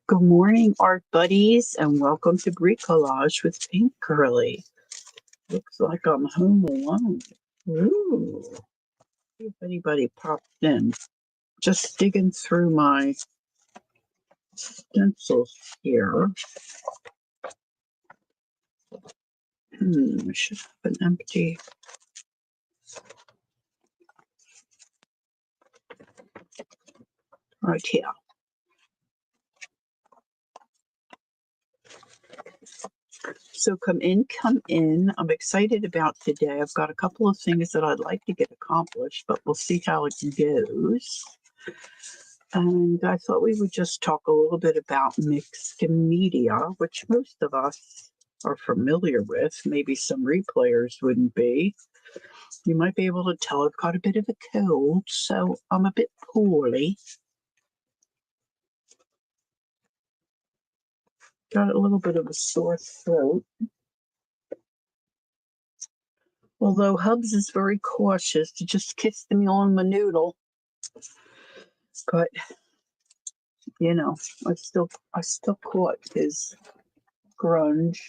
Good morning, art buddies, and welcome to Greek Collage with Pink Curly. Looks like I'm home alone. Ooh, see if anybody popped in. Just digging through my stencils here. I should have an empty. Right here. So come in, come in. I'm excited about today. I've got a couple of things that I'd like to get accomplished, but we'll see how it goes. And I thought we would just talk a little bit about mixed media, which most of us are familiar with. Maybe some replayers wouldn't be. You might be able to tell I've got a bit of a cold, so I'm a bit poorly. Got a little bit of a sore throat. Although Hubs is very cautious to just kiss me on my noodle. But you know, I still caught his grunge.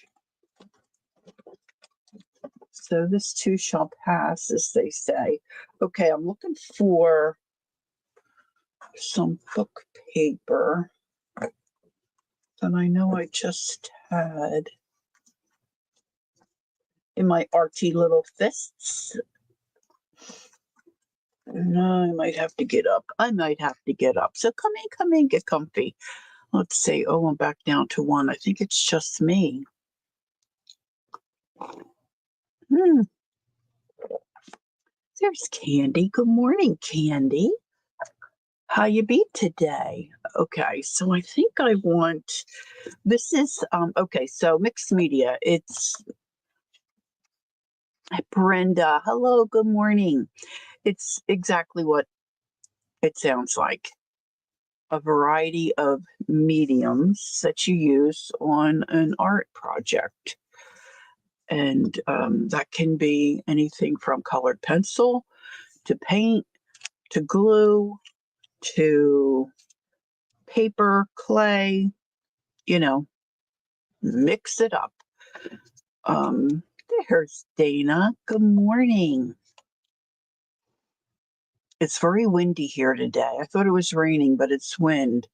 So this too shall pass, as they say. Okay, I'm looking for some book paper that I know I just had in my arty little fists. No, I might have to get up. So come in, get comfy. Let's see. Oh, I'm back down to one. I think it's just me. There's Candy. Good morning, Candy. How you be today? Okay, so I think I want, this is, okay, so mixed media. It's Brenda. Hello, good morning. It's exactly what it sounds like. A variety of mediums that you use on an art project. And that can be anything from colored pencil to paint to glue to paper, clay, mix it up. There's Dana. Good morning. It's very windy here today. I thought it was raining, but it's wind.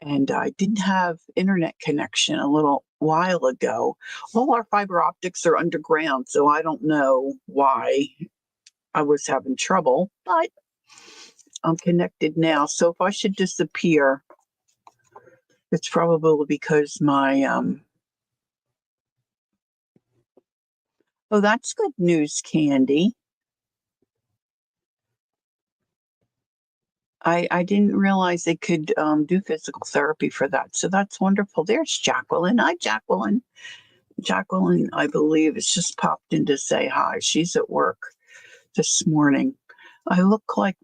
And I didn't have internet connection a little while ago. All our fiber optics are underground, so I don't know why I was having trouble, but I'm connected now. So if I should disappear, it's probably because my oh, that's good news, Candy. I didn't realize they could do physical therapy for that. So that's wonderful. There's Jacqueline. Hi, Jacqueline. Jacqueline, I believe, has just popped in to say hi. She's at work this morning. I look like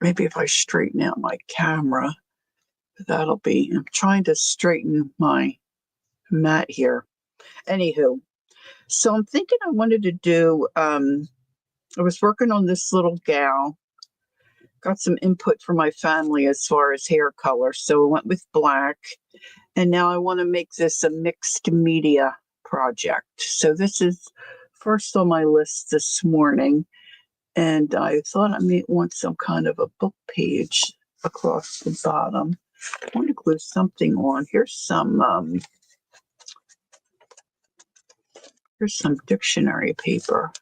maybe if I straighten out my camera, I'm trying to straighten my mat here. Anywho, so I'm thinking I wanted to do, I was working on this little gal. Got some input from my family as far as hair color. So I went with black. And now I want to make this a mixed media project. So this is first on my list this morning. And I thought I may want some kind of a book page across the bottom. I want to glue something on. Here's some dictionary paper.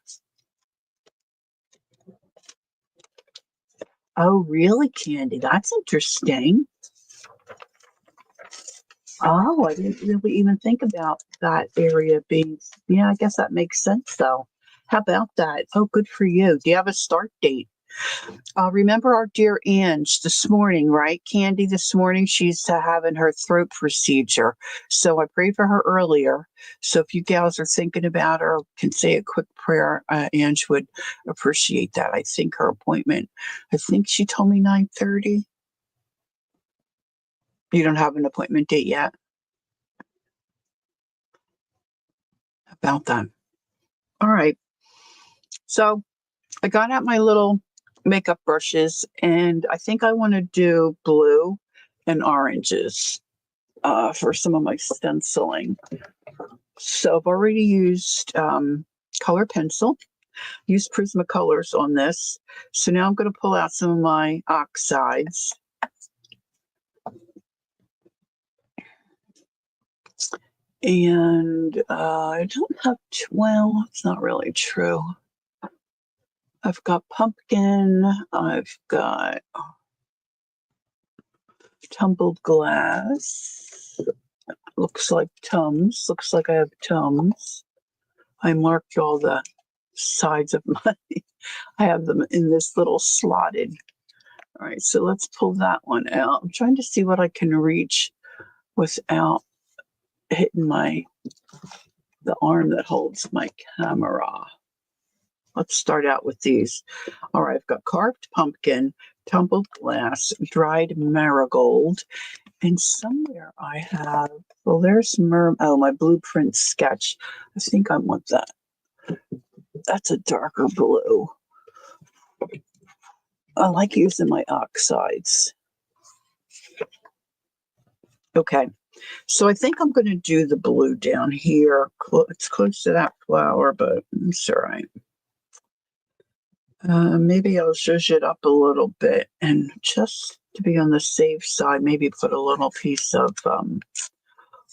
Oh, really, Candy? That's interesting. Oh, I didn't really even think about that area being, yeah, I guess that makes sense though. How about that? Oh, good for you. Do you have a start date? Remember our dear Ange this morning, right? Candy this morning, she's having her throat procedure. So I prayed for her earlier. So if you gals are thinking about her, can say a quick prayer, Ange would appreciate that. I think her appointment, I think she told me 9:30. You don't have an appointment date yet? About that. All right. So I got out my little makeup brushes and I think I want to do blue and oranges for some of my stenciling. So I've already used color pencil, used Prismacolors on this. So now I'm going to pull out some of my oxides. And I don't have, well, it's not really true. I've got pumpkin, I've got tumbled glass, looks like Tums, looks like I have Tums. I marked all the sides of my, I have them in this little slotted. All right, so let's pull that one out. I'm trying to see what I can reach without hitting the arm that holds my camera. Let's start out with these. All right, I've got carved pumpkin, tumbled glass, dried marigold, and somewhere I have, well, there's my blueprint sketch. I think I want that. That's a darker blue. I like using my oxides. Okay, so I think I'm going to do the blue down here. It's close to that flower, but it's all right. Maybe I'll zhuzh it up a little bit, and just to be on the safe side, maybe put a little piece of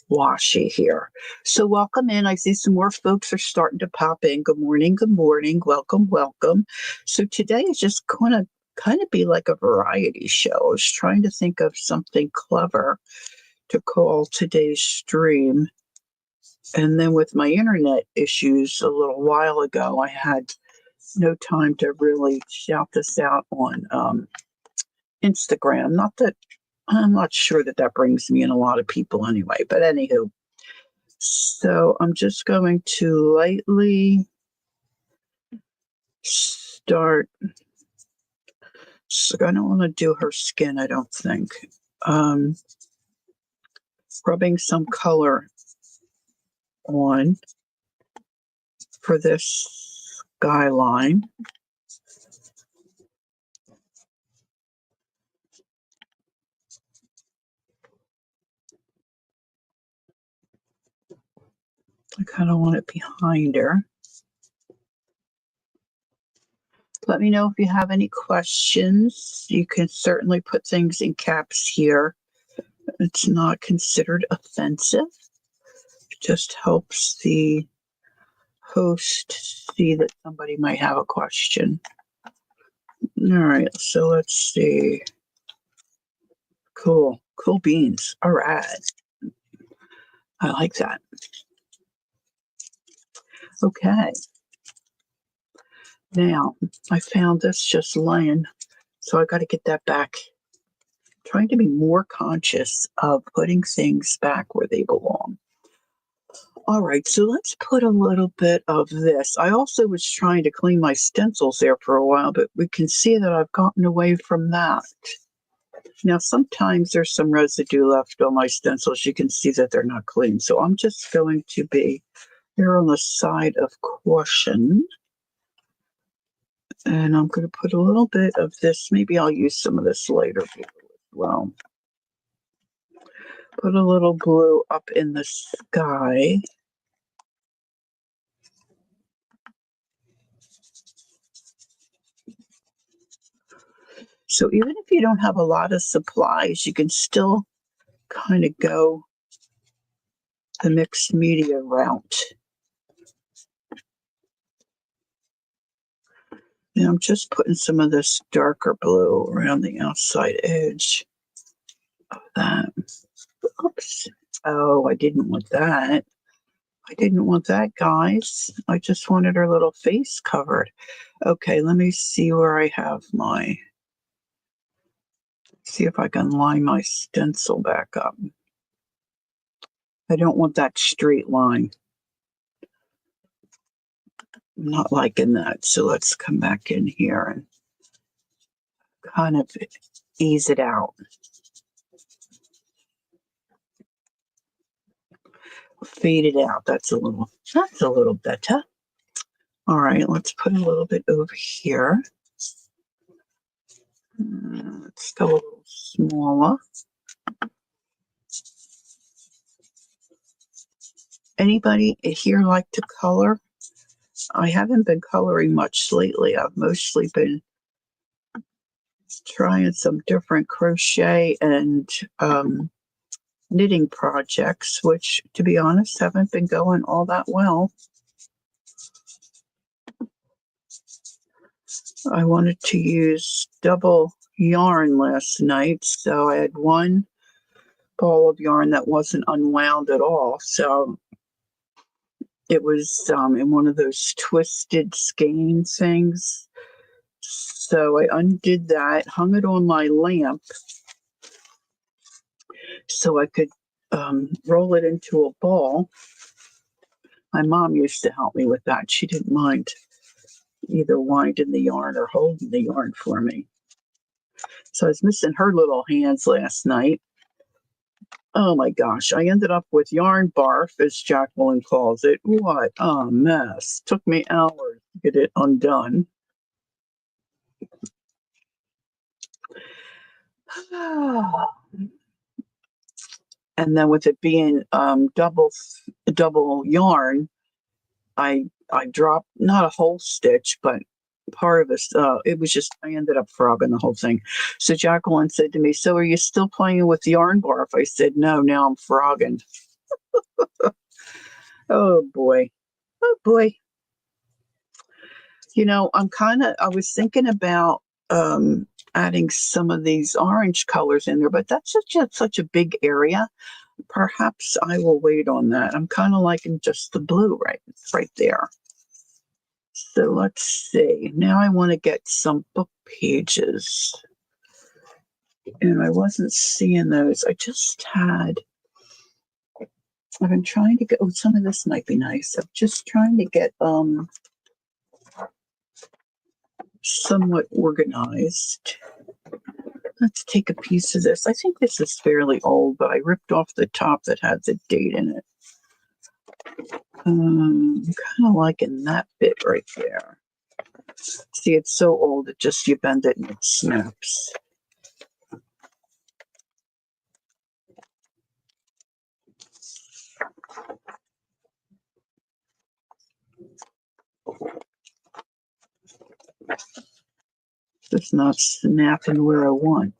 washi here. So welcome in. I see some more folks are starting to pop in. Good morning, good morning. Welcome, welcome. So today is just going to kind of be like a variety show. I was trying to think of something clever to call today's stream. And then with my internet issues a little while ago, I had no time to really shout this out on Instagram. Not that I'm not sure that brings me in a lot of people anyway, but anywho. So I'm just going to lightly start. So I don't want to do her skin, I don't think. Rubbing some color on for this skyline. I kind of want it behind her. Let me know if you have any questions. You can certainly put things in caps here. It's not considered offensive. It just helps the host see that somebody might have a question. All right, so let's see. Cool beans. All right. I like that. Okay. Now, I found this just laying, so I got to get that back. Trying to be more conscious of putting things back where they belong. All right, so let's put a little bit of this. I also was trying to clean my stencils there for a while, but we can see that I've gotten away from that. Now, sometimes there's some residue left on my stencils. You can see that they're not clean. So I'm just going to be here on the side of caution. And I'm going to put a little bit of this. Maybe I'll use some of this later as well. Put a little blue up in the sky. So even if you don't have a lot of supplies, you can still kind of go the mixed media route. And I'm just putting some of this darker blue around the outside edge of that. Oops. Oh, I didn't want that. I didn't want that, guys. I just wanted her little face covered. Okay, let me see where I have my... See if I can line my stencil back up. I don't want that straight line. I'm not liking that. So let's come back in here and kind of ease it out. Fade it out. That's a little better. All right, let's put a little bit over here. Let's go a little smaller. Anybody here like to color? I haven't been coloring much lately. I've mostly been trying some different crochet and knitting projects, which, to be honest, haven't been going all that well. I wanted to use double yarn last night, so I had one ball of yarn that wasn't unwound at all. So it was in one of those twisted skein things. So I undid that, hung it on my lamp so I could roll it into a ball. My mom used to help me with that. She didn't mind either winding the yarn or holding the yarn for me. So I was missing her little hands last night. Oh my gosh, I ended up with yarn barf, as Jacqueline calls it. What a mess. Took me hours to get it undone. And then with it being double yarn, I dropped not a whole stitch, but part of it. It was just I ended up frogging the whole thing. So Jacqueline said to me, "So are you still playing with yarn barf?" I said, "No, now I'm frogging." Oh boy, oh boy. You know, I was thinking about adding some of these orange colors in there, but that's such a big area. Perhaps I will wait on that. I'm kind of liking just the blue right there. So let's see. Now I want to get some book pages. And I wasn't seeing those. I've been trying to get, oh, some of this might be nice. I'm just trying to get somewhat organized. Let's take a piece of this. I think this is fairly old, but I ripped off the top that had the date in it. I'm kind of liking that bit right there. See, it's so old, you bend it and it snaps. It's not snapping where I want.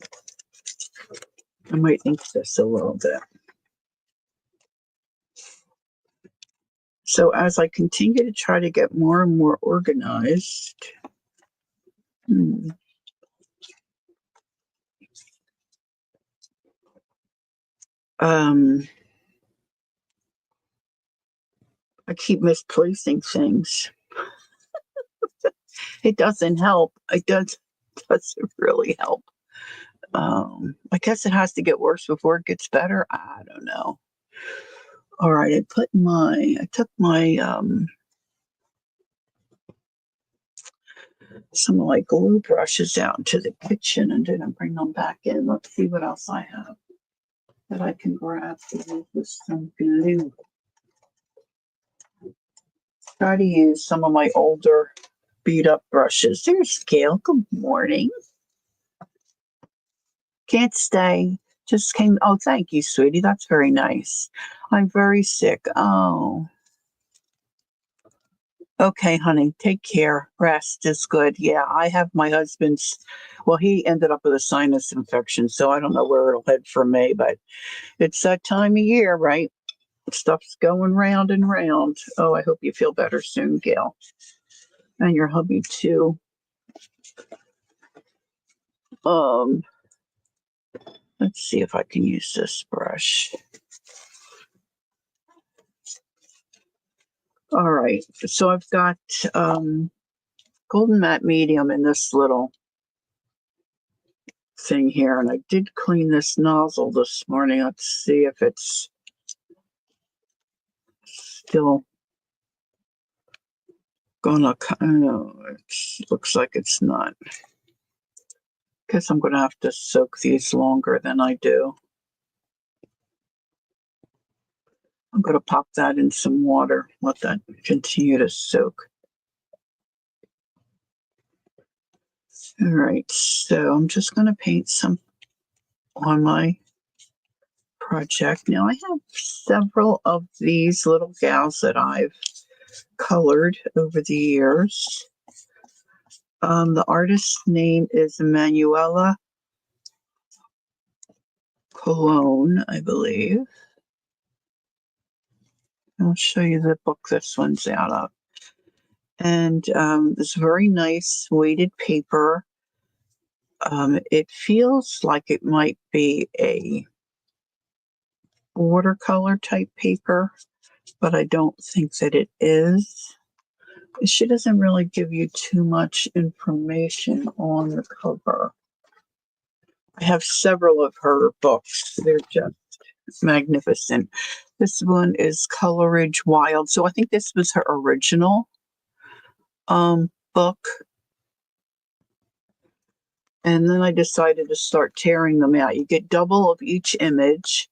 I might ink this a little bit. So as I continue to try to get more and more organized, I keep misplacing things. It doesn't help. Doesn't really help. I guess it has to get worse before it gets better. I don't know. All right, I took my some of my glue brushes out into the kitchen and didn't bring them back in. Let's see what else I have that I can grab to use with some glue. Try to use some of my older beat up brushes. There's Gail. Good morning. Can't stay. Just came. Oh, thank you, sweetie. That's very nice. I'm very sick. Oh. Okay, honey. Take care. Rest is good. Yeah, I have my husband's. Well, he ended up with a sinus infection, so I don't know where it'll head for me, but it's that time of year, right? Stuff's going round and round. Oh, I hope you feel better soon, Gail. And your hubby, too. Let's see if I can use this brush. All right, so I've got Golden Matte Medium in this little thing here, and I did clean this nozzle this morning. Let's see if it's still gonna, no, it looks like it's not. Guess I'm gonna have to soak these longer than I do. I'm gonna pop that in some water, let that continue to soak. All right, so I'm just gonna paint some on my project. Now I have several of these little gals that I've colored over the years. The artist's name is Manuela Colon, I believe. I'll show you the book this one's out of. And it's very nice weighted paper. It feels like it might be a watercolor type paper, but I don't think that it is. She doesn't really give you too much information on the cover. I have several of her books. They're just magnificent. This one is Coleridge Wild. So I think this was her original book. And then I decided to start tearing them out. You get double of each image.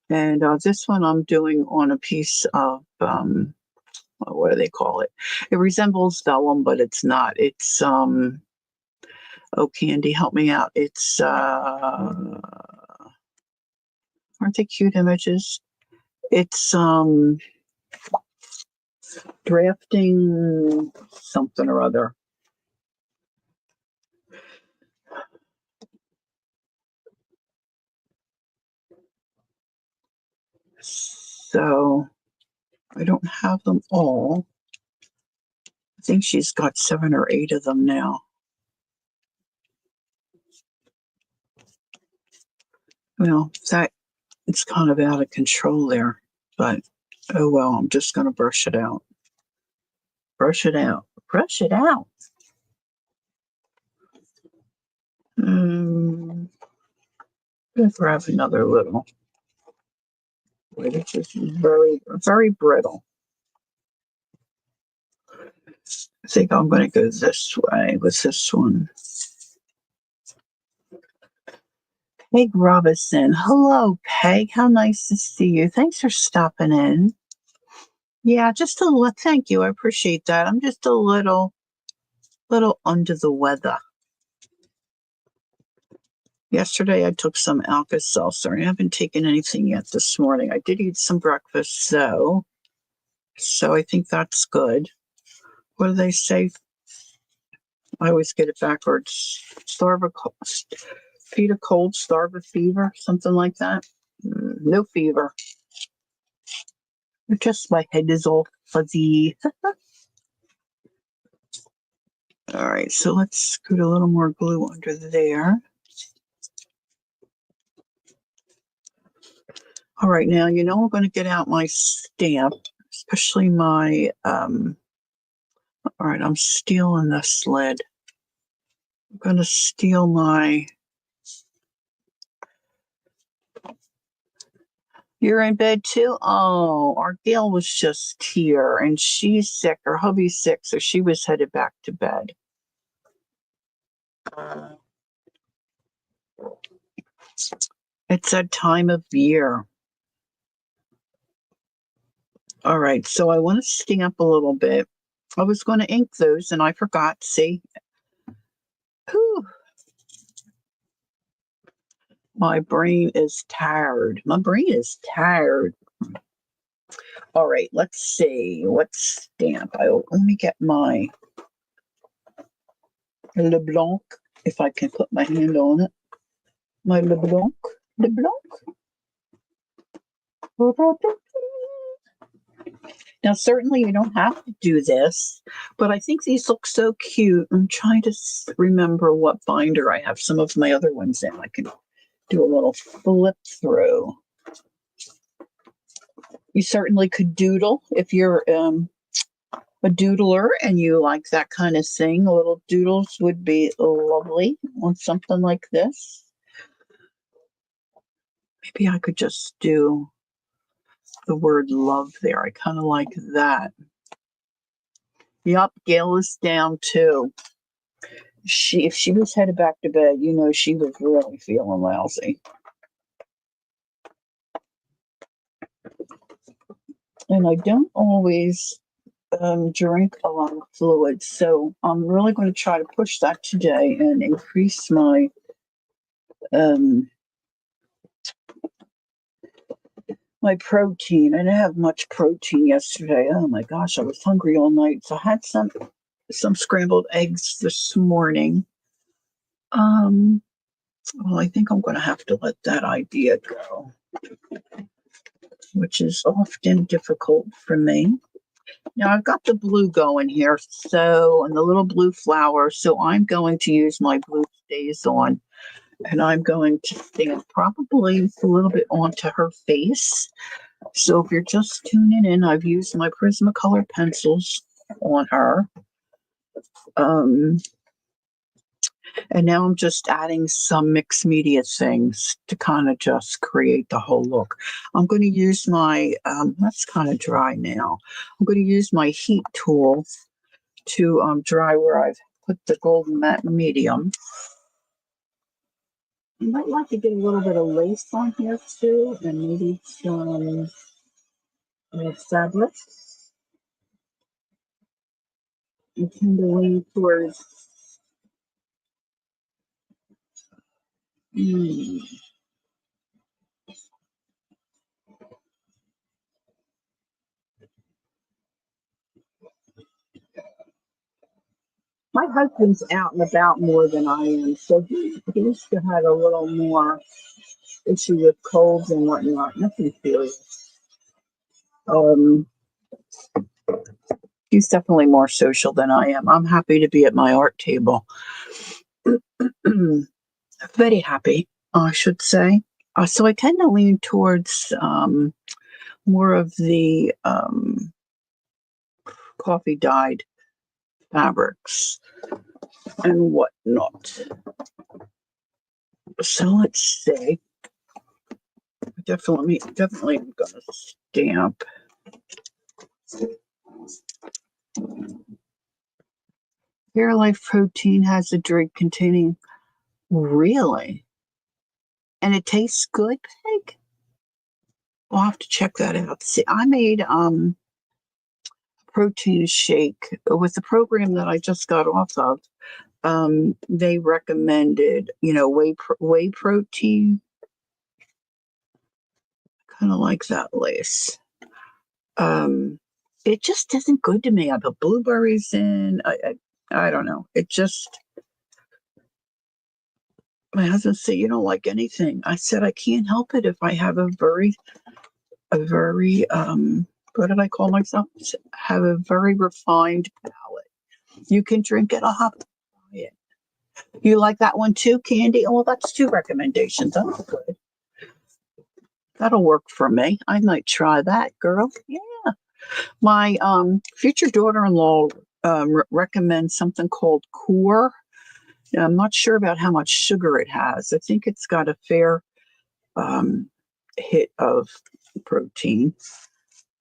And this one I'm doing on a piece of, what do they call it? It resembles vellum, but it's not. It's, oh, Candy, help me out. It's, aren't they cute images? It's, drafting something or other. So I don't have them all. I think she's got 7 or 8 of them now. Well, that it's kind of out of control there, but oh well, I'm just going to brush it out. Brush it out. Brush it out. I'm going to grab another little. It's just very, very brittle. I think I'm going to go this way with this one. Peg Robinson. Hello, Peg. How nice to see you. Thanks for stopping in. Yeah, just a little. Thank you. I appreciate that. I'm just a little under the weather. Yesterday, I took some Alka-Seltzer. I haven't taken anything yet this morning. I did eat some breakfast, so I think that's good. What do they say? I always get it backwards. Feed a cold, starve a fever, something like that. No fever. Just my head is all fuzzy. All right, so let's scoot a little more glue under there. All right, now, I'm going to get out my stamp, especially my, all right, I'm stealing this lid. I'm going to steal my, you're in bed too? Oh, our Gail was just here, and she's sick, her hubby's sick, so she was headed back to bed. It's that time of year. All right, so I want to stamp a little bit. I was going to ink those, and I forgot. See? Whew. My brain is tired. My brain is tired. All right, let's see. What stamp? Let me get my Leblanc, if I can put my hand on it. My Leblanc. Now, certainly you don't have to do this, but I think these look so cute. I'm trying to remember what binder I have some of my other ones in. I can do a little flip through. You certainly could doodle if you're a doodler and you like that kind of thing. Little doodles would be lovely on something like this. Maybe I could just do the word love there. I kind of like that. Yup, Gail is down too. If she was headed back to bed, she was really feeling lousy. And I don't always drink a lot of fluid, so I'm really going to try to push that today and increase my my protein. I didn't have much protein yesterday. Oh my gosh, I was hungry all night. So I had some scrambled eggs this morning. Um, well, I think I'm going to have to let that idea go, which is often difficult for me. Now I've got the blue going here, so and the little blue flower. So I'm going to use my blue stays on, and I'm going to stamp probably a little bit onto her face. So if you're just tuning in, I've used my Prismacolor pencils on her. Um, and now I'm just adding some mixed media things to kind of just create the whole look. I'm going to use my, that's kind of dry now. I'm going to use my heat tool to dry where I've put the golden matte medium. You might like to get a little bit of lace on here too, and maybe some fabric. You tend to lean towards my husband's out and about more than I am, so he used to have a little more issue with colds and whatnot. Nothing serious. Um, he's definitely more social than I am. I'm happy to be at my art table. Very happy, I should say. So I tend to lean towards more of the coffee dyed fabrics and whatnot. So let's see. Definitely I'm gonna stamp. Fairlife protein has a drink containing, really? And it tastes good, Peg? We'll have to check that out. See, I made protein shake with the program that I just got off of. They recommended, whey protein. Kind of like that lace. It just isn't good to me. I put blueberries in. I don't know. It just. My husband said, "You don't like anything." I said, "I can't help it if I have a very, what did I call myself? Have a very refined palate. You can drink it. I'll have to try it. You like that one too, Candy? Oh, well, that's two recommendations. That's good. That'll work for me. I might try that, girl. Yeah. My future daughter-in-law recommends something called Core. Now, I'm not sure about how much sugar it has. I think it's got a fair hit of protein,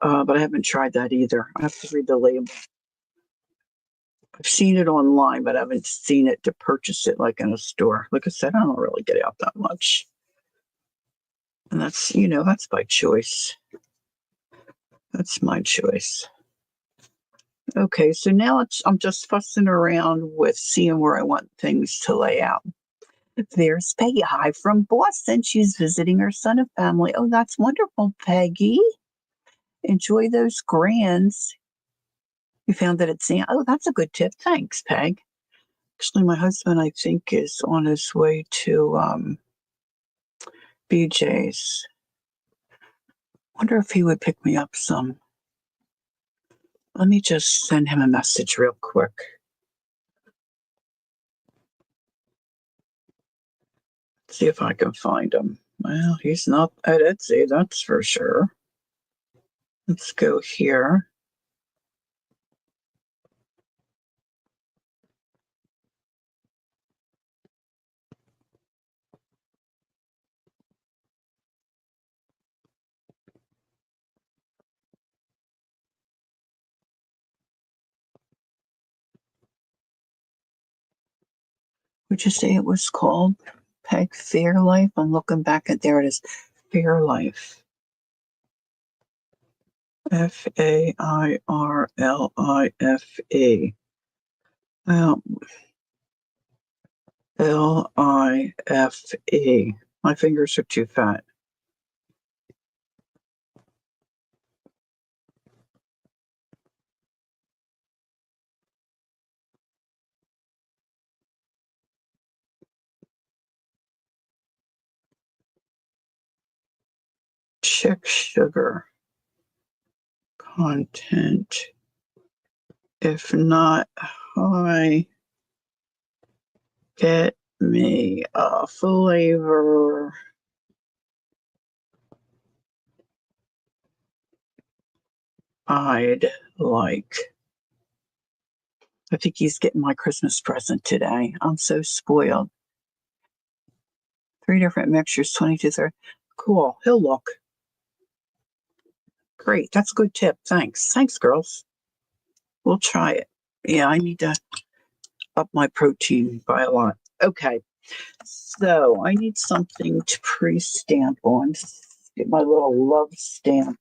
but I haven't tried that either. I have to read the label. I've seen it online, but I haven't seen it to purchase it like in a store. Like I said, I don't really get out that much. And that's by choice. That's my choice. Okay, so now I'm just fussing around with seeing where I want things to lay out. There's Peggy. Hi from Boston. She's visiting her son and family. Oh, that's wonderful, Peggy. Enjoy those grands. You found that it's oh, that's a good tip. Thanks, Peg. Actually, my husband, I think, is on his way to BJ's. Wonder if he would pick me up some. Let me just send him a message real quick. See if I can find him. Well, he's not at Etsy, that's for sure. Let's go here. Would you say it was called Peg Fairlife? I'm looking back at there it is. Fairlife. Fairlife. Life. My fingers are too fat. check sugar content. If not high, get me a flavor. I'd like. I think he's getting my Christmas present today. I'm so spoiled. 3 different mixtures, 22, 30. Cool. He'll look. Great. That's a good tip. Thanks. Thanks, girls. We'll try it. Yeah, I need to up my protein by a lot. Okay. So I need something to pre-stamp on. Get my little love stamp.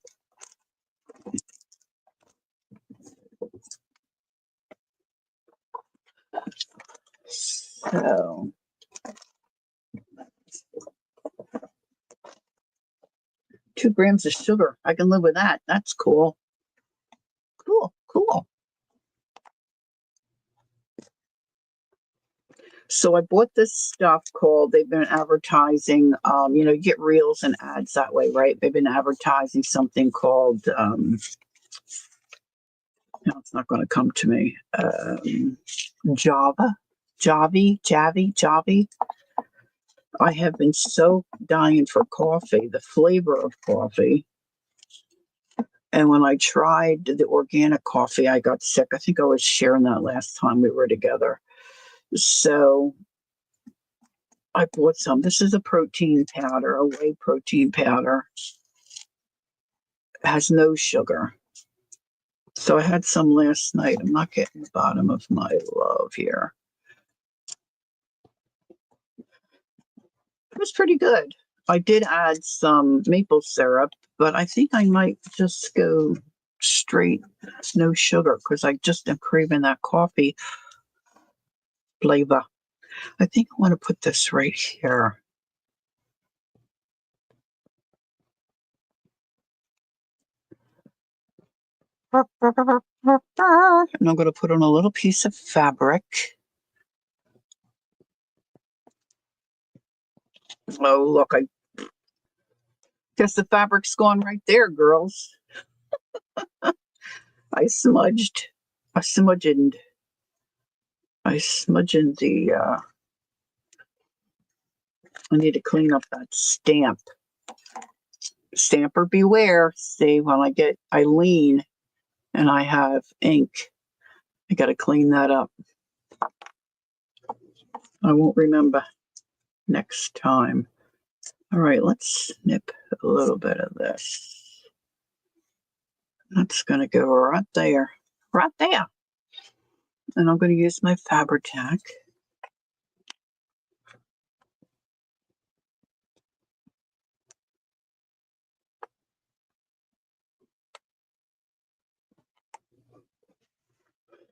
So 2 grams of sugar. I can live with that. That's cool. Cool. So I bought this stuff called, they've been advertising, you get reels and ads that way, right? They've been advertising something called, no, it's not going to come to me. Javi. I have been so dying for coffee, the flavor of coffee. And when I tried the organic coffee, I got sick. I think I was sharing that last time we were together. So I bought some. This is a protein powder, a whey protein powder. It has no sugar. So I had some last night. I'm not getting the bottom of my love here. It was pretty good. I did add some maple syrup, but I think I might just go straight no sugar because I just am craving that coffee flavor. I think I want to put this right here. And I'm going to put on a little piece of fabric. Oh, look, I guess the fabric's gone right there, girls. I smudged the, I need to clean up that stamp. Stamper beware. See, when I lean and I have ink, I got to clean that up. I won't remember next time. All right, let's snip a little bit of this. That's going to go right there. And I'm going to use my Fabri-Tac.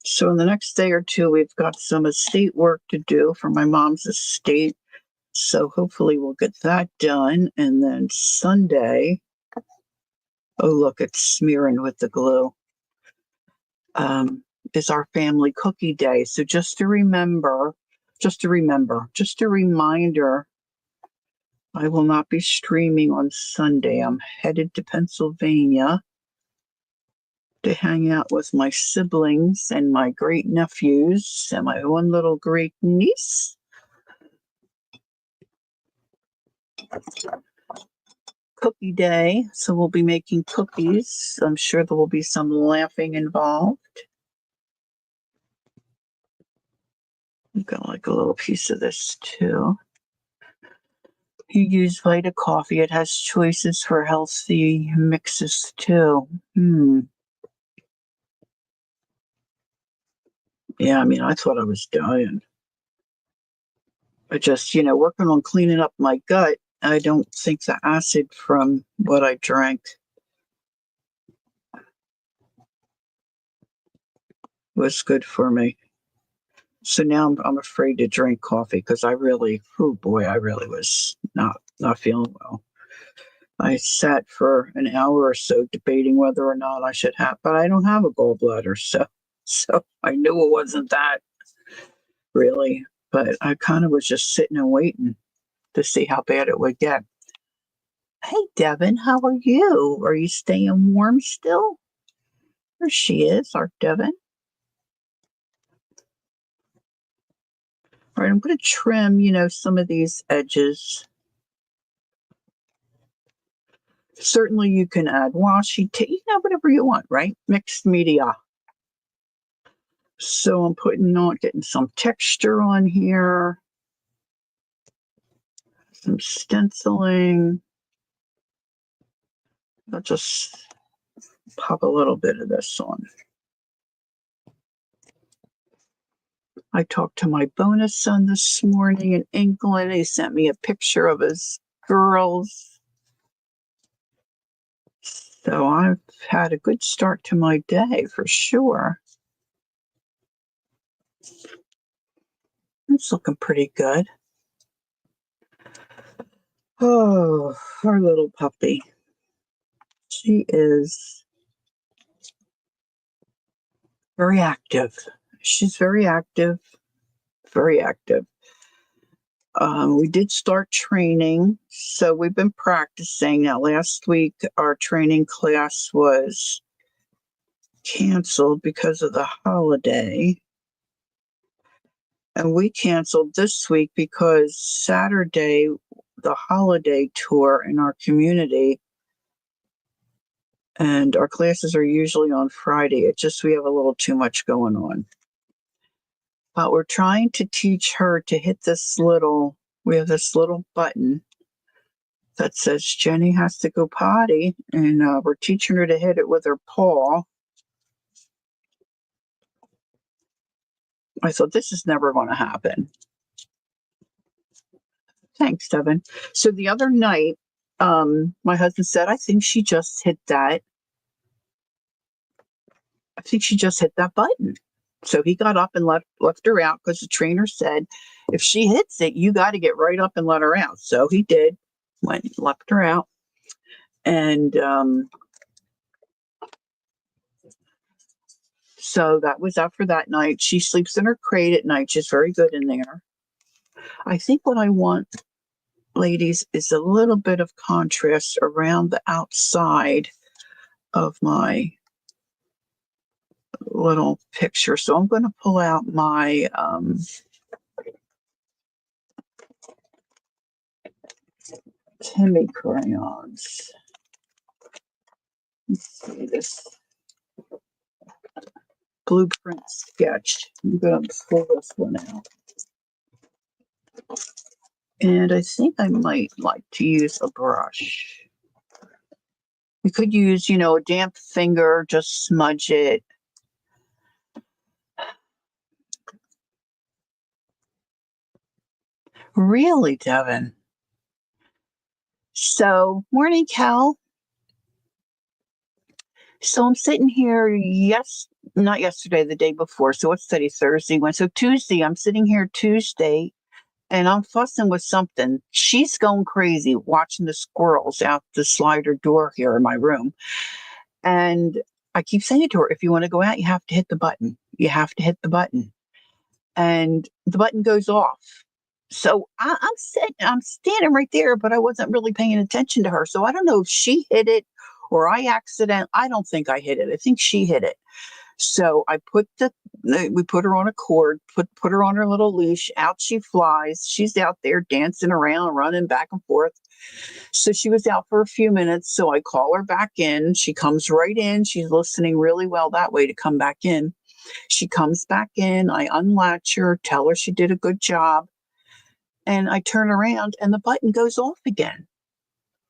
So in the next day or two, we've got some estate work to do for my mom's estate. So hopefully we'll get that done. And then Sunday, oh, look, it's smearing with the glue, is our family cookie day. So just a reminder, I will not be streaming on Sunday. I'm headed to Pennsylvania to hang out with my siblings and my great nephews and my one little great niece. Cookie day, so we'll be making cookies. I'm sure there will be some laughing involved. I've got like a little piece of this too. You use Vita Coffee. It has choices for healthy mixes too. Yeah, I mean, I thought I was dying. I just, working on cleaning up my gut. I don't think the acid from what I drank was good for me. So now I'm afraid to drink coffee because I really was not feeling well. I sat for an hour or so debating whether or not I should have, but I don't have a gallbladder, so I knew it wasn't that really. But I kind of was just sitting and waiting to see how bad it would get. Hey, Devin, how are you? Are you staying warm still? There she is, our Devin. All right, I'm going to trim, some of these edges. Certainly you can add washi tape, whatever you want, right? Mixed media. So I'm getting some texture on here, some stenciling. I'll just pop a little bit of this on. I talked to my bonus son this morning in England. He sent me a picture of his girls. So I've had a good start to my day for sure. It's looking pretty good. Oh, our little puppy. She is very active. She's very active, very active. We did start training, so we've been practicing. Now, last week, our training class was canceled because of the holiday. And we canceled this week because Saturday, the holiday tour in our community, and our classes are usually on Friday. It's just we have a little too much going on. But we're trying to teach her to hit we have this little button that says Jenny has to go potty, and we're teaching her to hit it with her paw. I thought, this is never going to happen. Thanks, Devin. So the other night, my husband said, I think she just hit that. I think she just hit that button. So he got up and left her out because the trainer said, if she hits it, you got to get right up and let her out. So he did, left her out. And so that was that for that night. She sleeps in her crate at night. She's very good in there. I think what I want, ladies, is a little bit of contrast around the outside of my little picture. So I'm going to pull out my Timmy crayons. Let's see this blueprint sketch. I'm going to pull this one out. And I think I might like to use a brush. You could use, a damp finger, just smudge it. Really, Devin? So, morning, Cal. So I'm sitting here, not yesterday, the day before. So what's today? Thursday. So Tuesday, I'm sitting here Tuesday, and I'm fussing with something. She's going crazy watching the squirrels out the slider door here in my room. And I keep saying to her, if you want to go out, you have to hit the button. You have to hit the button. And the button goes off. So I'm standing right there, but I wasn't really paying attention to her. So I don't know if she hit it or I don't think I hit it. I think she hit it. So we put her on a cord, put her on her little leash. Out she flies. She's out there dancing around, running back and forth. So she was out for a few minutes. So I call her back in. She comes right in. She's listening really well that way to come back in. She comes back in. I unlatch her, tell her she did a good job. And I turn around and the button goes off again.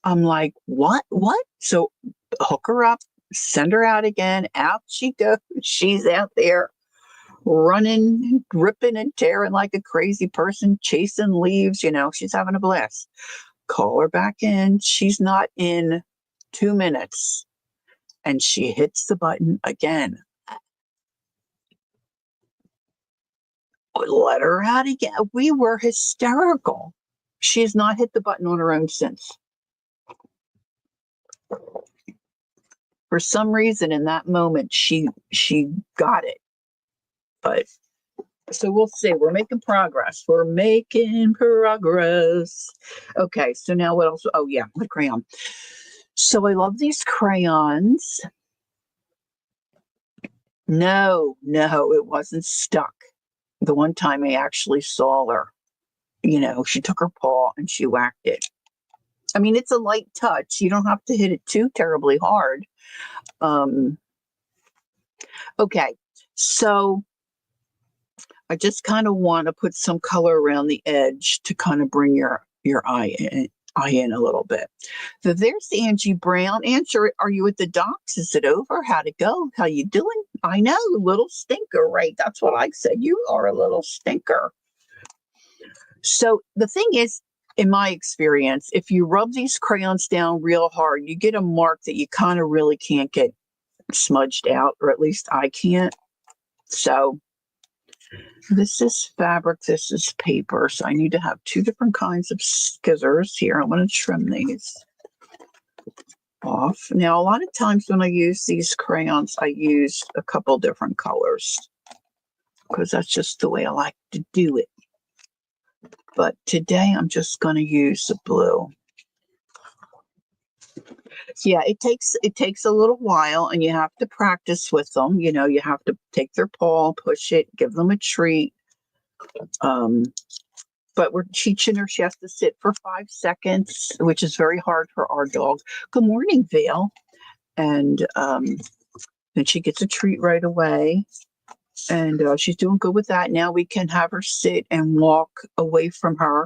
I'm like, what? So hook her up, send her out again. Out she goes. She's out there running, ripping and tearing like a crazy person, chasing leaves. She's having a blast. Call her back in. She's not in 2 minutes. And she hits the button again. Let her out again. We were hysterical. She's not hit the button on her own since. For some reason in that moment, she got it. But So we'll see. We're making progress. We're making progress. Okay, so now what else? Oh, yeah, the crayon. So I love these crayons. No, it wasn't stuck. The one time I actually saw her, she took her paw and she whacked it. I mean, it's a light touch. You don't have to hit it too terribly hard. Okay, so I just kind of want to put some color around the edge to kind of bring your eye in a little bit. So there's Angie Brown. Angie, are you at the docks? Is it over? How'd it go? How you doing? I know, little stinker, right? That's what I said. You are a little stinker. So the thing is, in my experience, if you rub these crayons down real hard, you get a mark that you kind of really can't get smudged out, or at least I can't. So this is fabric, this is paper. So I need to have two different kinds of scissors here. I'm going to trim these off. Now, a lot of times when I use these crayons, I use a couple different colors because that's just the way I like to do it. But today I'm just going to use the blue. Yeah, it takes a little while, and you have to practice with them. You have to take their paw, push it, give them a treat. But we're teaching her she has to sit for 5 seconds, which is very hard for our dog. Good morning, Vale. And then she gets a treat right away. And she's doing good with that. Now we can have her sit and walk away from her,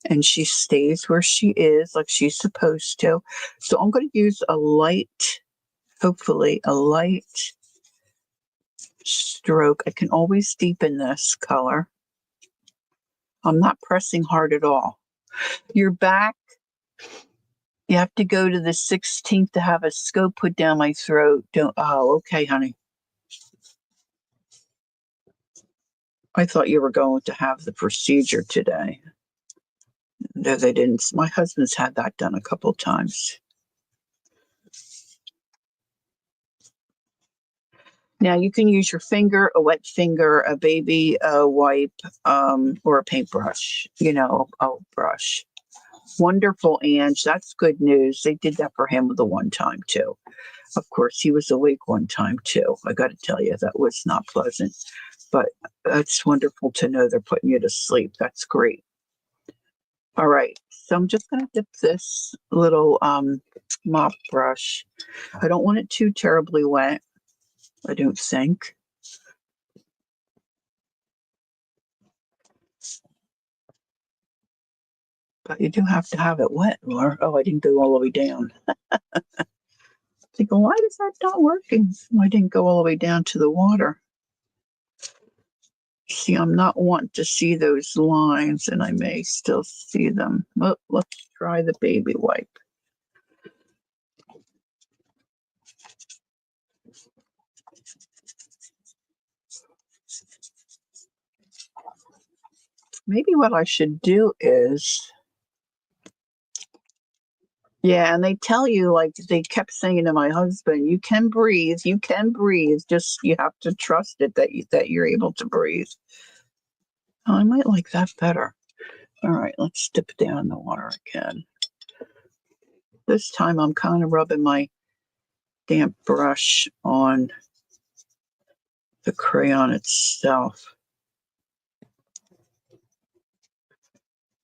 and she stays where she is like she's supposed to. So I'm going to use hopefully a light stroke. I can always deepen this color. I'm not pressing hard at all. Your back, you have to go to the 16th to have a scope put down my throat. Okay, honey. I thought you were going to have the procedure today. No, they didn't. My husband's had that done a couple times. Now you can use your finger, a wet finger, a baby wipe, or a paintbrush, a brush. Wonderful, Ange. That's good news. They did that for him the one time too. Of course, he was awake one time too. I got to tell you, that was not pleasant. But it's wonderful to know they're putting you to sleep. That's great. All right. So I'm just going to dip this little mop brush. I don't want it too terribly wet, I don't think. But you do have to have it wet, Laura. Oh, I didn't go all the way down. Thinking, why is that not working? I didn't go all the way down to the water. See, I'm not wanting to see those lines, and I may still see them. Oh, let's try the baby wipe. Maybe what I should do is, yeah, and they tell you, like they kept saying to my husband, you can breathe, just you have to trust it that you're able to breathe. Oh, I might like that better. All right, let's dip down in the water again. This time I'm kind of rubbing my damp brush on the crayon itself.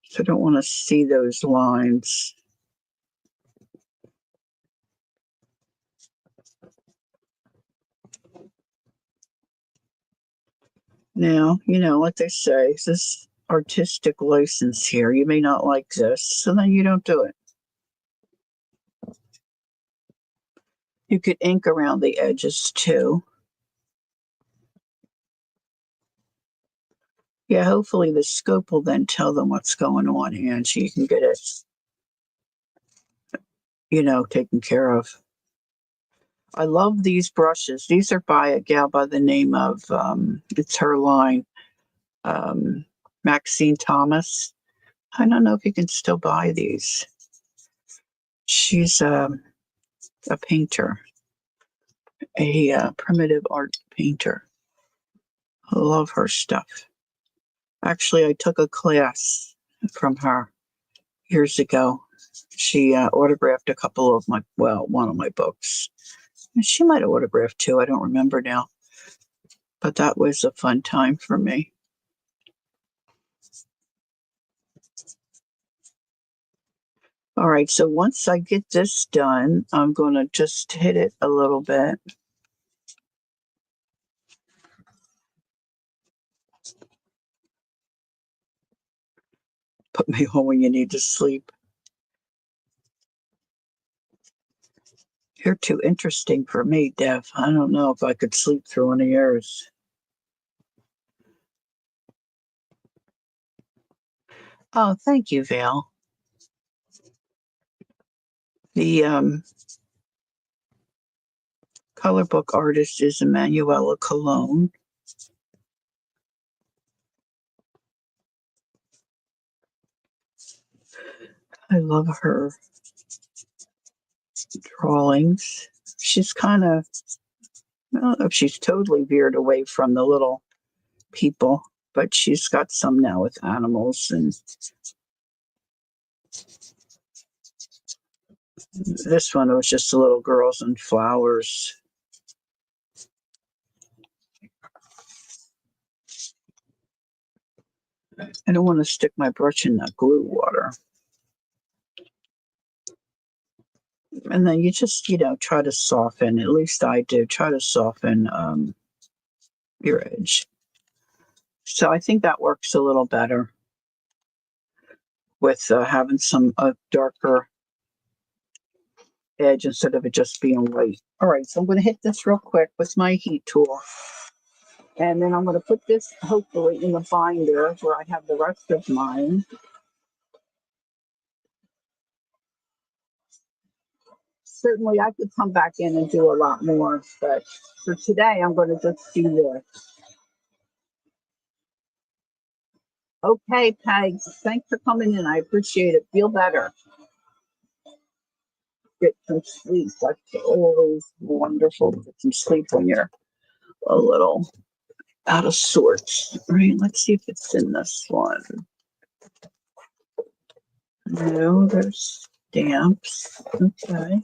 So I don't want to see those lines. Now, what they say, this artistic license here. You may not like this, so then you don't do it. You could ink around the edges too. Yeah, hopefully the scope will then tell them what's going on, and so you can get it, taken care of. I love these brushes. These are by a gal by the name of, it's her line, Maxine Thomas. I don't know if you can still buy these. She's a painter, a primitive art painter. I love her stuff. Actually, I took a class from her years ago. She autographed a couple of one of my books. And she might have autographed two. I don't remember now. But that was a fun time for me. All right, so once I get this done, I'm going to just hit it a little bit. Put me on when you need to sleep. You're too interesting for me, Dev. I don't know if I could sleep through one of yours. Oh, thank you, Val. The color book artist is Emanuela Colon. I love her drawings. She's kind of, I don't know if she's totally veered away from the little people, but she's got some now with animals. And this one was just the little girls and flowers. I don't want to stick my brush in that glue water. And then you just, try to soften, at least I do, try to soften your edge. So I think that works a little better with having some darker edge instead of it just being white. All right, so I'm going to hit this real quick with my heat tool. And then I'm going to put this hopefully in the binder where I have the rest of mine. Certainly I could come back in and do a lot more, but for today I'm going to just do this. Okay, Pegs, thanks for coming in. I appreciate it. Feel better. Get some sleep. That's always wonderful to get some sleep when you're a little out of sorts. All right, let's see if it's in this one. No, there's stamps. Okay.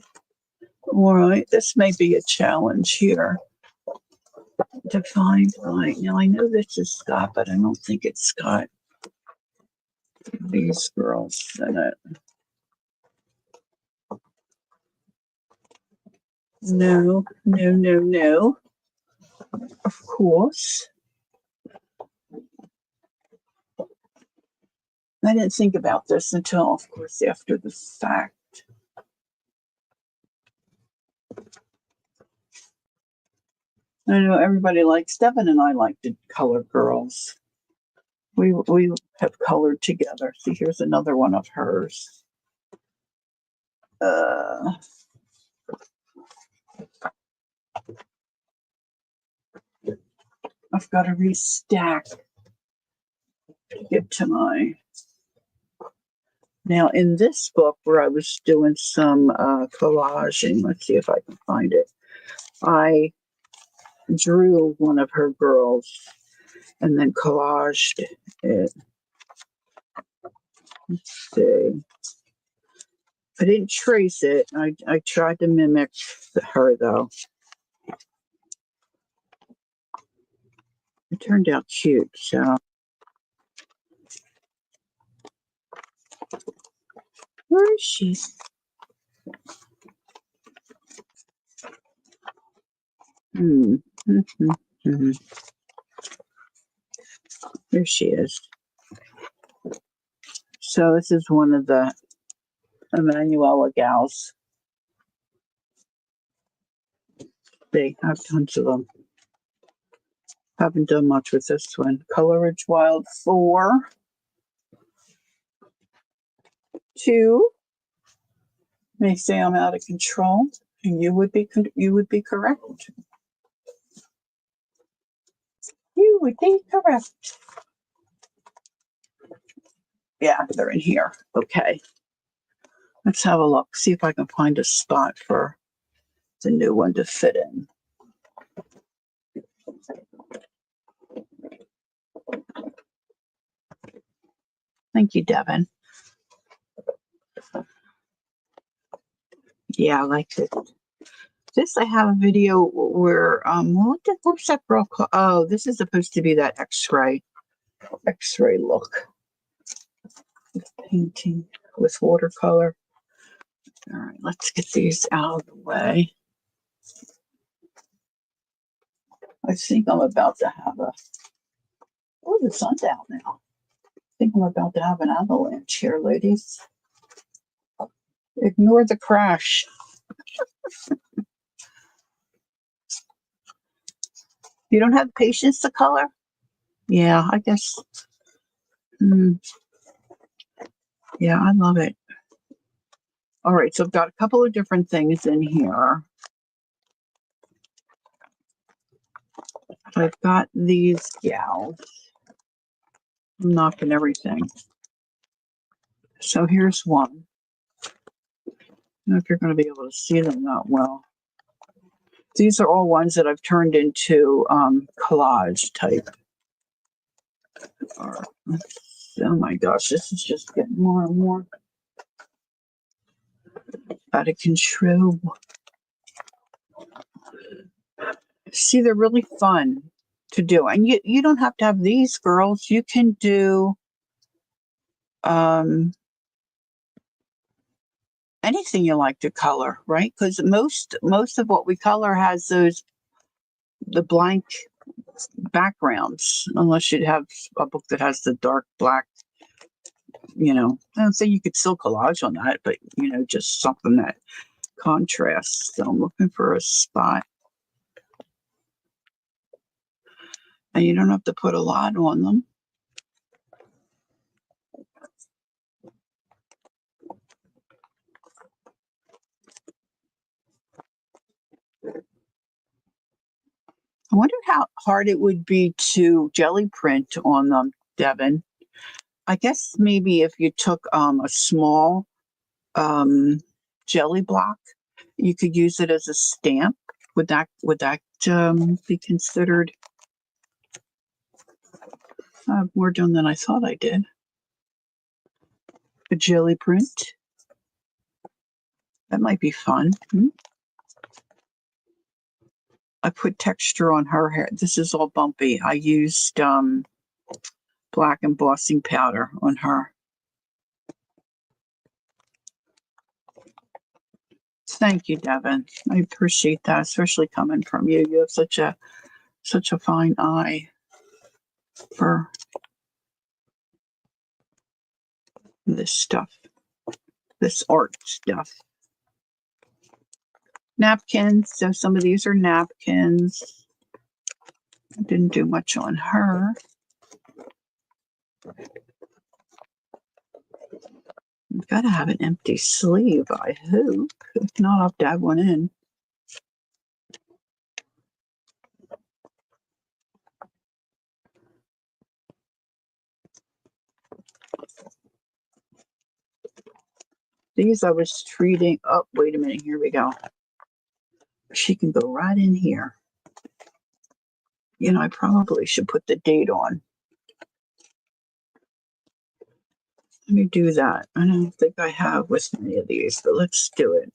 All right, this may be a challenge here to find. Right now, I know this is Scott, but I don't think it's got these girls in it. No, no, no, no. Of course. I didn't think about this until, of course, after the fact. I know everybody likes, Devin and I like to color girls. We have colored together. See, here's another one of hers. I've got to restack to get to my. Now, in this book where I was doing some collaging, let's see if I can find it. I drew one of her girls and then collaged it. Let's see. I didn't trace it. I tried to mimic her, though. It turned out cute, so. Where is she? There she is. So this is one of the Emanuela gals. They have tons of them. Haven't done much with this one. Coleridge Wild 4. 2. May say I'm out of control, and you would be correct. You would be correct. Yeah, they're in here. Okay. Let's have a look. See if I can find a spot for the new one to fit in. Thank you, Devin. Yeah, I like it. This I have a video where what's that girl called? Oh, this is supposed to be that X-ray look. Painting with watercolor. All right, let's get these out of the way. I think I'm about to have the sun's out now. I think I'm about to have an avalanche here, ladies. Ignore the crash. You don't have patience to color? Yeah, I guess. Yeah, I love it. All right, so I've got a couple of different things in here. I've got these gals. I'm knocking everything. So here's one. I don't know if you're going to be able to see them that well. These are all ones that I've turned into collage type. Or, oh my gosh, this is just getting more and more out of control. See, they're really fun to do. And you don't have to have these, girls. You can do anything you like to color, right? Because most of what we color has the blank backgrounds, unless you have a book that has the dark black. I don't say you could still collage on that, but just something that contrasts. So I'm looking for a spot. And you don't have to put a lot on them. I wonder how hard it would be to jelly print on them, Devin. I guess maybe if you took a small jelly block, you could use it as a stamp. Would that be considered? I have more done than I thought I did. A jelly print. That might be fun. I put texture on her hair. This is all bumpy. I used black embossing powder on her. Thank you, Devin. I appreciate that, especially coming from you. You have such a fine eye for this stuff, this art stuff. Napkins. So some of these are napkins. I didn't do much on her. You've got to have an empty sleeve, I hope. If not, I'll have to add one in. These I was treating. Oh, wait a minute. Here we go. She can go right in here. I probably should put the date on. Let me do that. I don't think I have with any of these, but let's do it.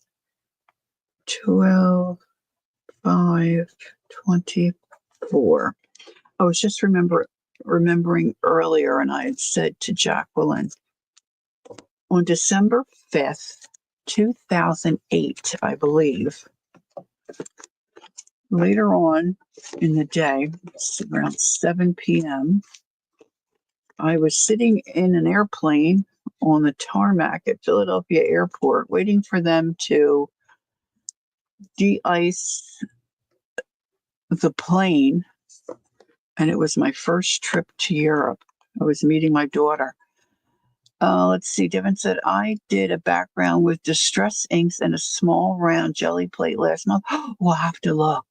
12/5/24. I was just remembering earlier, and I had said to Jacqueline, on December 5th, 2008, I believe, later on in the day, around 7 p.m., I was sitting in an airplane on the tarmac at Philadelphia Airport, waiting for them to de-ice the plane. And it was my first trip to Europe. I was meeting my daughter. Let's see. Devin said, I did a background with distress inks and a small round jelly plate last month. We'll have to look.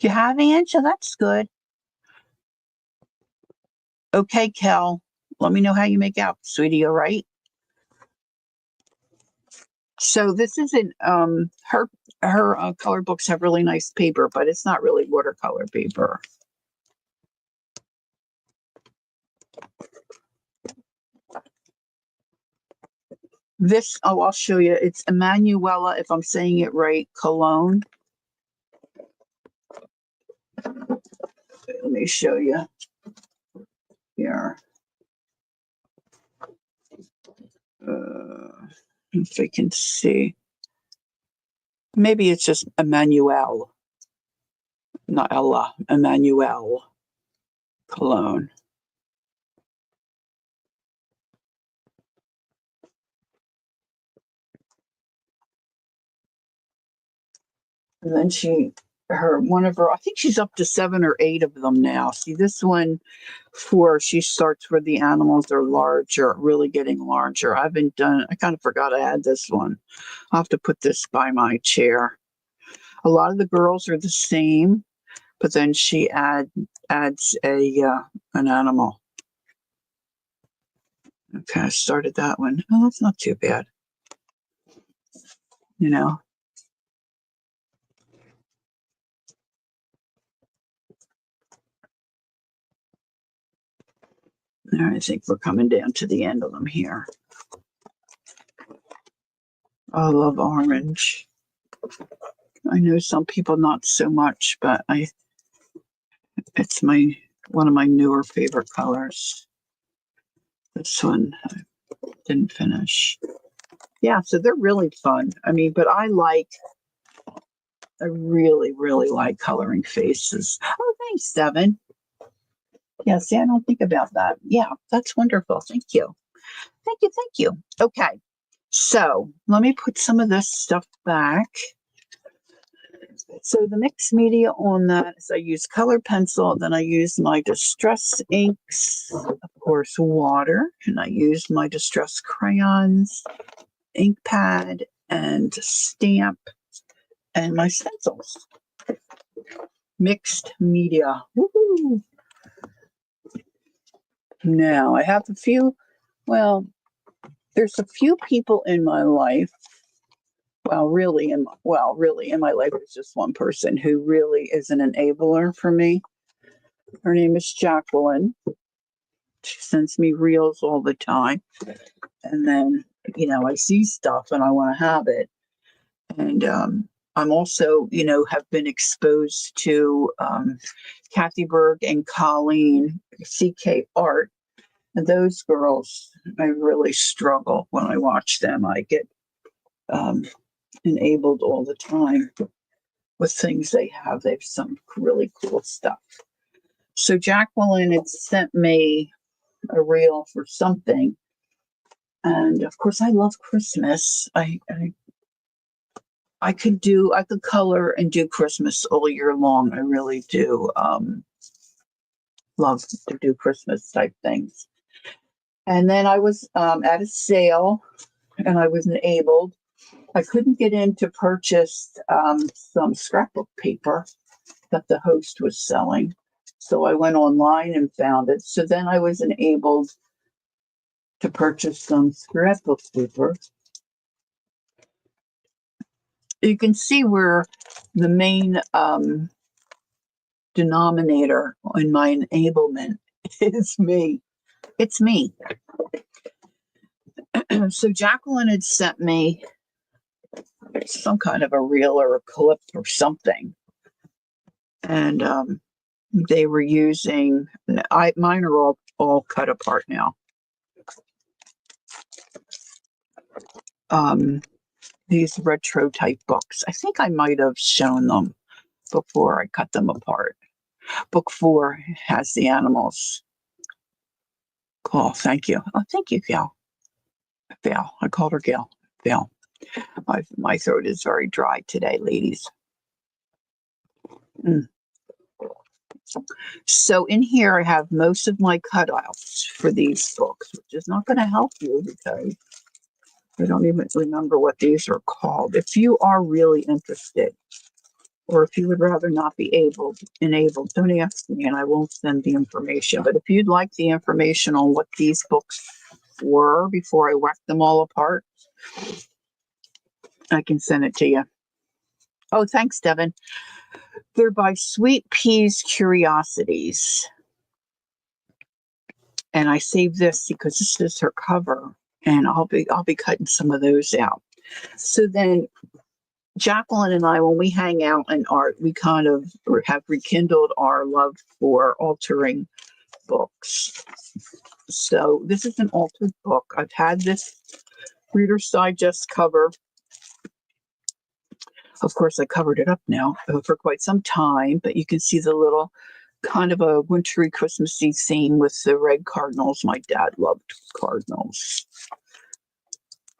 You have, Angela? That's good. Okay, Kel. Let me know how you make out, sweetie. All right. So this isn't her color books have really nice paper, but it's not really watercolor paper. This, oh, I'll show you. It's Emanuela, if I'm saying it right, cologne. Let me show you here. If I can see. Maybe it's just Emmanuel, not Ella, Emmanuel cologne. And then I think she's up to 7 or 8 of them now. See, this one, she starts where the animals are larger, really getting larger. I kind of forgot I had this one. I'll have to put this by my chair. A lot of the girls are the same, but then she adds an animal. Okay, I started that one. Oh, that's not too bad. You know. I think we're coming down to the end of them here. I love orange. I know some people not so much, but it's one of my newer favorite colors. This one I didn't finish. Yeah, so they're really fun. I mean, but I really, really like coloring faces. Oh, thanks, Devin. Yeah, see, I don't think about that. Yeah, that's wonderful. Thank you. Thank you. Thank you. Okay. So let me put some of this stuff back. So the mixed media on that is I use color pencil, then I use my distress inks, of course, water, and I use my distress crayons, ink pad, and stamp, and my stencils. Mixed media. Woo-hoo. Now I have there's a few people in my life. Really in my life, there's just one person who really is an enabler for me. Her name is Jacqueline. She sends me reels all the time. And then, I see stuff and I want to have it. And I'm also, have been exposed to Kathy Berg and Colleen CK Art. And those girls, I really struggle when I watch them. I get enabled all the time with things they have. They have some really cool stuff. So Jacqueline had sent me a reel for something. And of course, I love Christmas. I could color and do Christmas all year long. I really do love to do Christmas type things. And then I was at a sale and I was enabled. I couldn't get in to purchase some scrapbook paper that the host was selling. So I went online and found it. So then I was enabled to purchase some scrapbook paper. You can see where the main denominator in my enablement is me. It's me. So Jacqueline had sent me some kind of a reel or a clip or something. And they were using, mine are all cut apart now. These retro type books. I think I might have shown them before I cut them apart. Book 4 has the animals. Cool. Thank you. Oh, thank you, Gail. Val. I called her Gail. Val. My throat is very dry today, ladies. So in here, I have most of my cutouts for these books, which is not going to help you because I don't even remember what these are called. If you are really interested, or if you would rather not be enabled, don't ask me and I won't send the information. But if you'd like the information on what these books were before I whack them all apart, I can send it to you. Oh, thanks, Devin. They're by Sweet Peas Curiosities. And I saved this because this is her cover. and I'll be cutting some of those out. So then Jacqueline and I, when we hang out in art, we kind of have rekindled our love for altering books. So this is an altered book. I've had this Reader's Digest cover. Of course, I covered it up now for quite some time, but you can see the little kind of a wintry Christmassy scene with the red cardinals. My dad loved cardinals.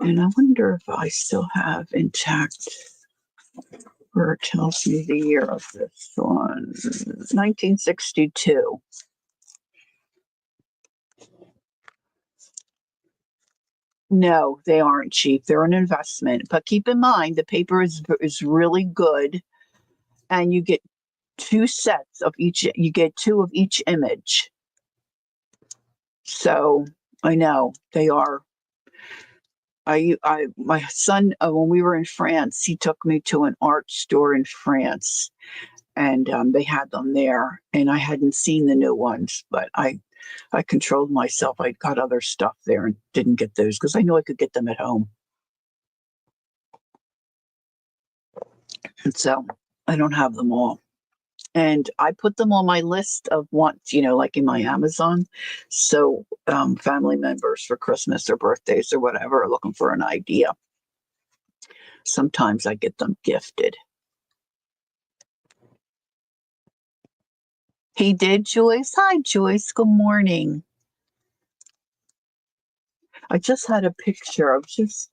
And I wonder if I still have intact where it tells me the year of this one. 1962. No, they aren't cheap. They're an investment. But keep in mind, the paper is really good, and you get two sets of each. You get two of each image. So I know they are. My son, when we were in France, he took me to an art store in France, and they had them there, and I hadn't seen the new ones, but I controlled myself. I got other stuff there and didn't get those because I knew I could get them at home. And so I don't have them all. And I put them on my list of wants, like in my Amazon. So family members for Christmas or birthdays or whatever are looking for an idea. Sometimes I get them gifted. He did, Joyce. Hi, Joyce. Good morning. I just had a picture. I just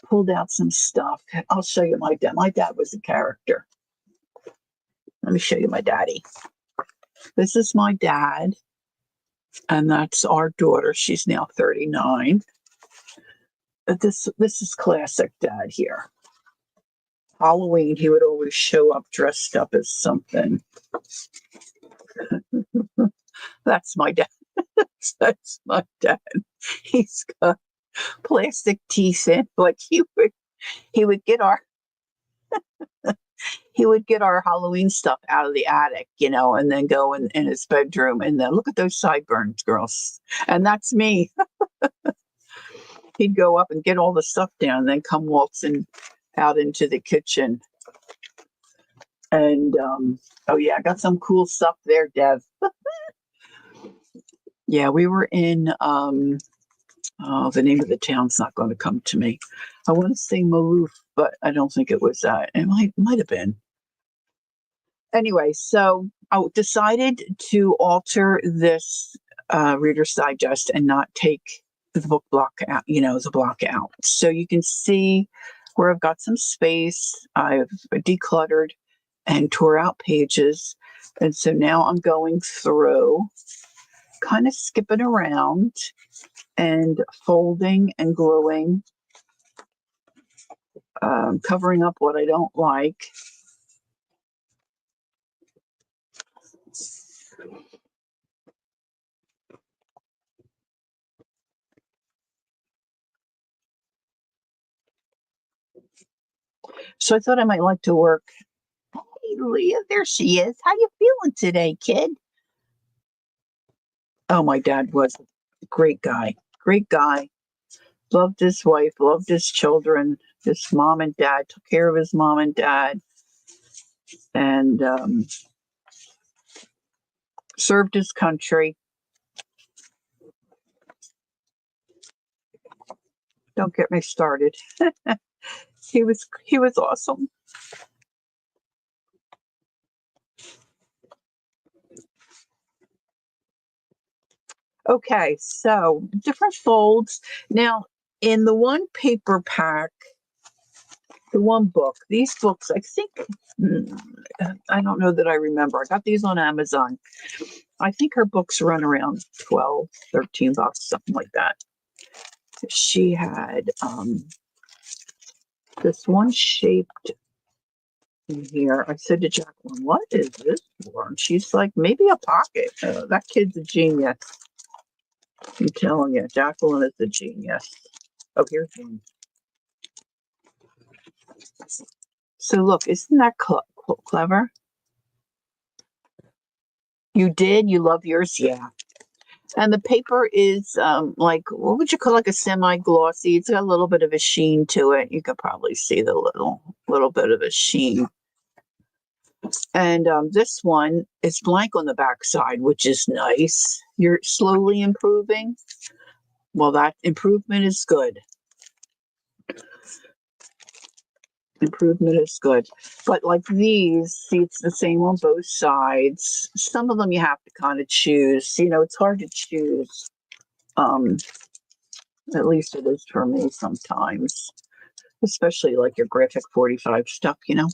pulled out some stuff. I'll show you my dad. My dad was a character. Let me show you my daddy. This is my dad, and that's our daughter. She's now 39. This is classic dad here. Halloween, he would always show up dressed up as something. That's my dad. That's my dad. He's got plastic teeth in. Like he would get our Halloween stuff out of the attic, and then go in his bedroom and then look at those sideburns, girls. And that's me. He'd go up and get all the stuff down and then come waltzing out into the kitchen. And oh yeah, I got some cool stuff there, Dev. Yeah, we were in the name of the town's not going to come to me. I want to say Maloof, but I don't think it was that. It might have been. Anyway, so I decided to alter this Reader's Digest and not take the book block out, the block out. So you can see where I've got some space. I've decluttered and tore out pages. And so now I'm going through, kind of skipping around and folding and gluing, covering up what I don't like. So I thought I might like to work. Hey, Leah, there she is. How you feeling today, kid? Oh, my dad was a great guy. Great guy. Loved his wife, loved his children, his mom and dad, took care of his mom and dad, and served his country. Don't get me started. He was awesome. Okay, so different folds. Now, in the one paper pack, the one book, these books, I think, I don't know that I remember. I got these on Amazon. I think her books run around 12, 13 bucks, something like that. She had this one shaped in here. I said to Jacqueline, what is this for? And she's like, maybe a pocket. That kid's a genius. I'm telling you, Jacqueline is a genius. Oh, here's one. So look, isn't that clever? You did? You love yours? Yeah. And the paper is like, what would you call, like a semi-glossy? It's got a little bit of a sheen to it. You could probably see the little bit of a sheen. And this one is blank on the back side, which is nice. You're slowly improving. Well, that improvement is good. Improvement is good. But like these, see, it's the same on both sides. Some of them you have to kind of choose. You know, it's hard to choose. At least it is for me sometimes, especially like your graphic 45 stuff, you know.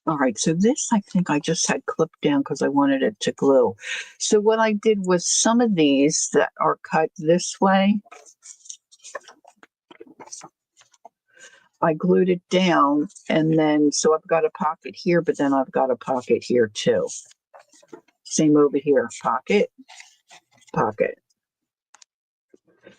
All right, so this I think I just had clipped down because I wanted it to glue. So what I did was some of these that are cut this way, I glued it down, and then so I've got a pocket here, but then I've got a pocket here too. Same over here, pocket, pocket.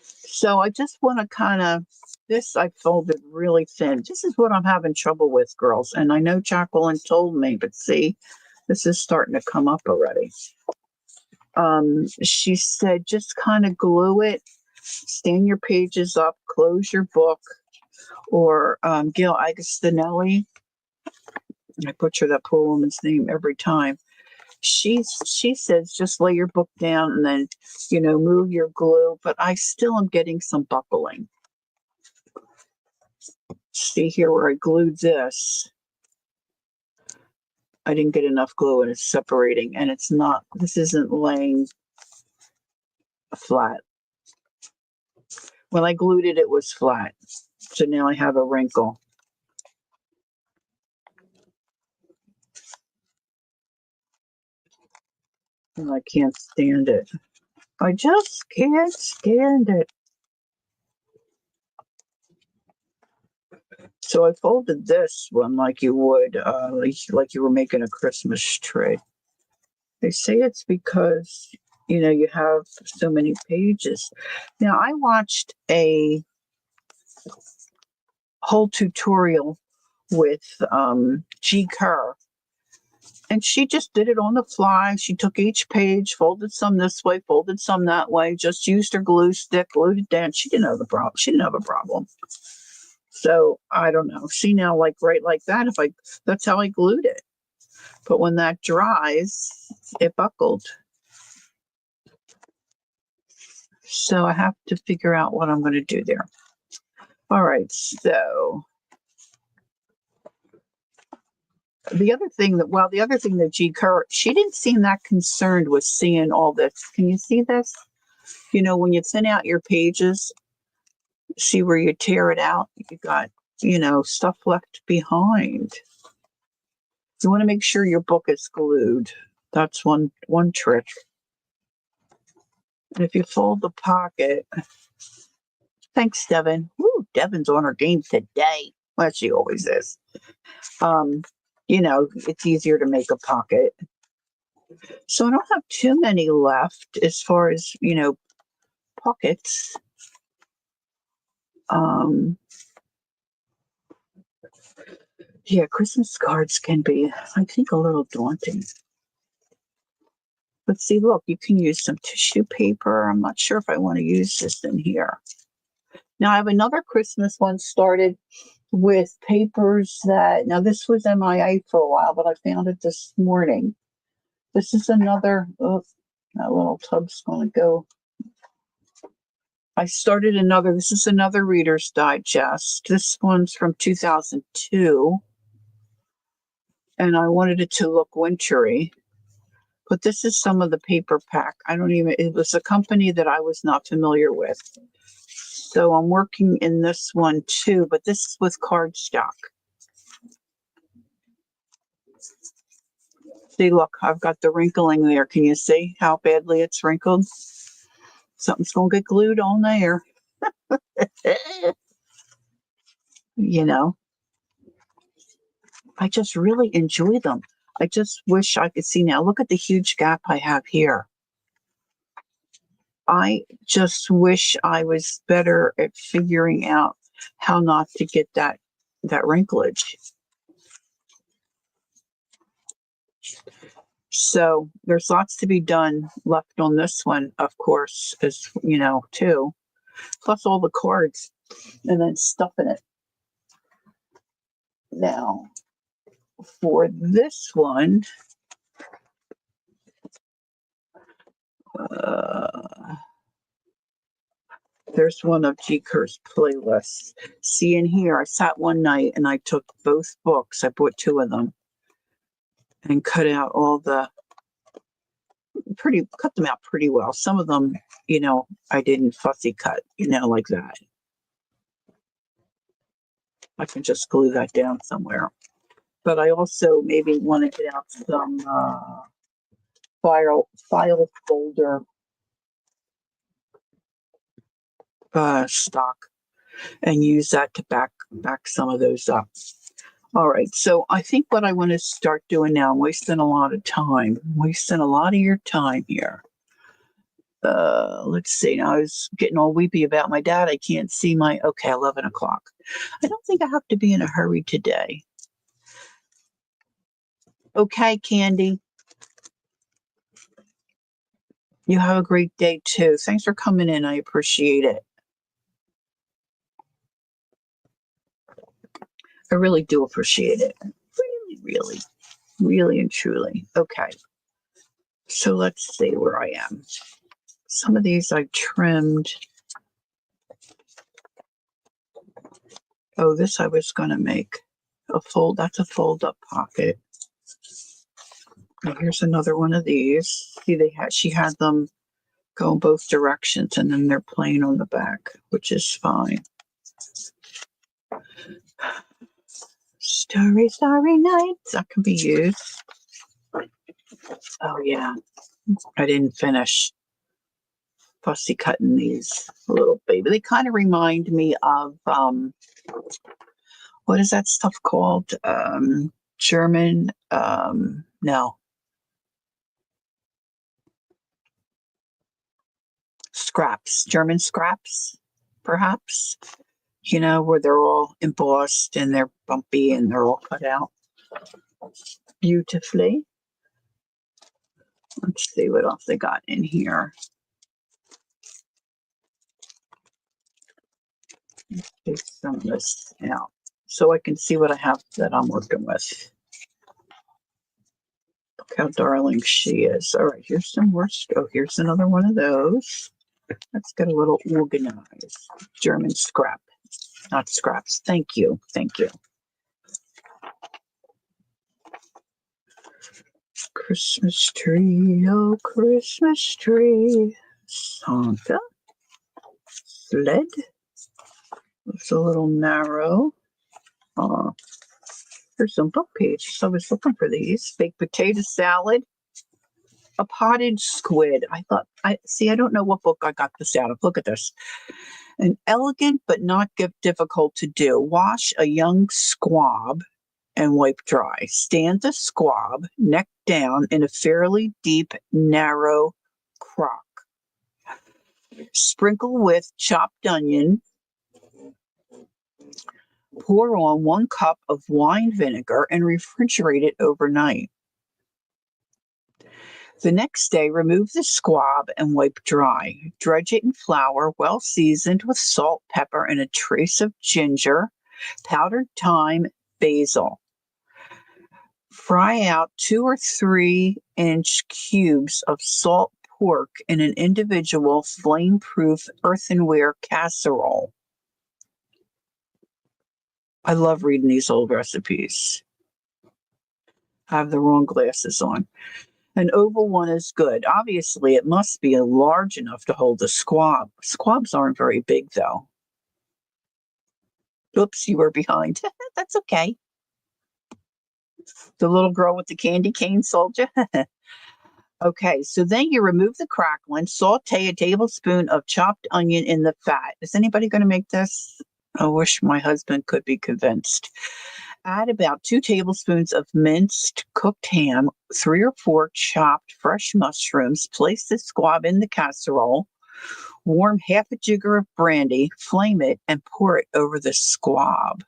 So I just want to kind of, this I folded really thin. This is what I'm having trouble with, girls. And I know Jacqueline told me, but see, this is starting to come up already. She said, just kind of glue it, stand your pages up, close your book, or Gail Agostinelli. I butcher that poor woman's name every time. She says just lay your book down and then, you know, move your glue, but I still am getting some buckling. See here where I glued this, I didn't get enough glue and it's separating, and it's not, this isn't laying flat. When I glued it, it was flat. So now I have a wrinkle. And I can't stand it. I just can't stand it. So I folded this one like you would, like you were making a Christmas tree. They say it's because, you know, you have so many pages. Now, I watched a whole tutorial with G. Kerr, and she just did it on the fly. She took each page, folded some this way, folded some that way, just used her glue stick, glued it down. She didn't have a problem. She didn't have a problem. So I don't know. See now, like right like that, that's how I glued it. But when that dries, it buckled. So I have to figure out what I'm going to do there. All right, so the other thing that G. Kerr, she didn't seem that concerned with seeing all this. Can you see this? You know, when you thin out your pages, see where you tear it out, you got, you know, stuff left behind. You want to make sure your book is glued. That's one trick. And if you fold the pocket, thanks, Devin. Woo, Devin's on her game today. Well, she always is. You know, it's easier to make a pocket. So I don't have too many left as far as, you know, pockets. Yeah, Christmas cards can be, I think, a little daunting. But see, look, you can use some tissue paper. I'm not sure if I want to use this in here. Now, I have another Christmas one started with papers that, now this was MIA for a while, but I found it this morning. This is another, oh, that little tub's going to go. I started another, this is another Reader's Digest. This one's from 2002. And I wanted it to look wintry. But this is some of the paper pack. It was a company that I was not familiar with. So I'm working in this one too, but this is with cardstock. See, look, I've got the wrinkling there. Can you see how badly it's wrinkled? Something's going to get glued on there. You know, I just really enjoy them. I just wish I could see now. Look at the huge gap I have here. I just wish I was better at figuring out how not to get that wrinklage. So there's lots to be done left on this one, of course, as you know, too. Plus all the cards and then stuffing it. Now, for this one, uh, there's one of G. Kerr's playlists. See in here, I sat one night and I took both books. I bought two of them and cut out all the cut them out pretty well. Some of them, I didn't fussy cut, like that. I can just glue that down somewhere. But I also maybe want to get out some file folder stock and use that to back some of those up. All right, so I think what I want to start doing now, I'm wasting a lot of your time here. Let's see. Now I was getting all weepy about my dad. I can't see 11 o'clock. I don't think I have to be in a hurry today. Okay, Candy. You have a great day too. Thanks for coming in. I appreciate it. I really do appreciate it. Really, really, really and truly. Okay. So let's see where I am. Some of these I trimmed. Oh, this I was going to make that's a fold up pocket. And here's another one of these. See, she had them go in both directions and then they're plain on the back, which is fine. Starry, starry nights. That can be used. Oh, yeah. I didn't finish fussy cutting these little baby. They kind of remind me of, what is that stuff called? German, no. Scraps, German scraps, perhaps. Where they're all embossed and they're bumpy and they're all cut out beautifully. Let's see what else they got in here. Take some of this out so I can see what I have that I'm working with. Look how darling she is. All right, here's some more. Here's another one of those. Let's get a little organized. German scrap, not scraps. Thank you. Thank you. Christmas tree, oh Christmas tree. Santa. Sled. It's a little narrow. There's some book pages. I was looking for these. Baked potato salad. A potted squid. I don't know what book I got this out of. Look at this. An elegant but not difficult to do. Wash a young squab and wipe dry. Stand the squab neck down in a fairly deep, narrow crock. Sprinkle with chopped onion. Pour on 1 cup of wine vinegar and refrigerate it overnight. The next day, remove the squab and wipe dry. Dredge it in flour, well seasoned with salt, pepper, and a trace of ginger, powdered thyme, basil. Fry out 2 or 3 inch cubes of salt pork in an individual flame-proof earthenware casserole. I love reading these old recipes. I have the wrong glasses on. An oval one is good. Obviously, it must be large enough to hold a squab. Squabs aren't very big, though. Oops, you were behind. That's okay. The little girl with the candy cane soldier. Okay, so then you remove the crackling, saute a tablespoon of chopped onion in the fat. Is anybody going to make this? I wish my husband could be convinced. Add about 2 tablespoons of minced cooked ham, 3 or 4 chopped fresh mushrooms. Place the squab in the casserole. Warm half a jigger of brandy, flame it, and pour it over the squab.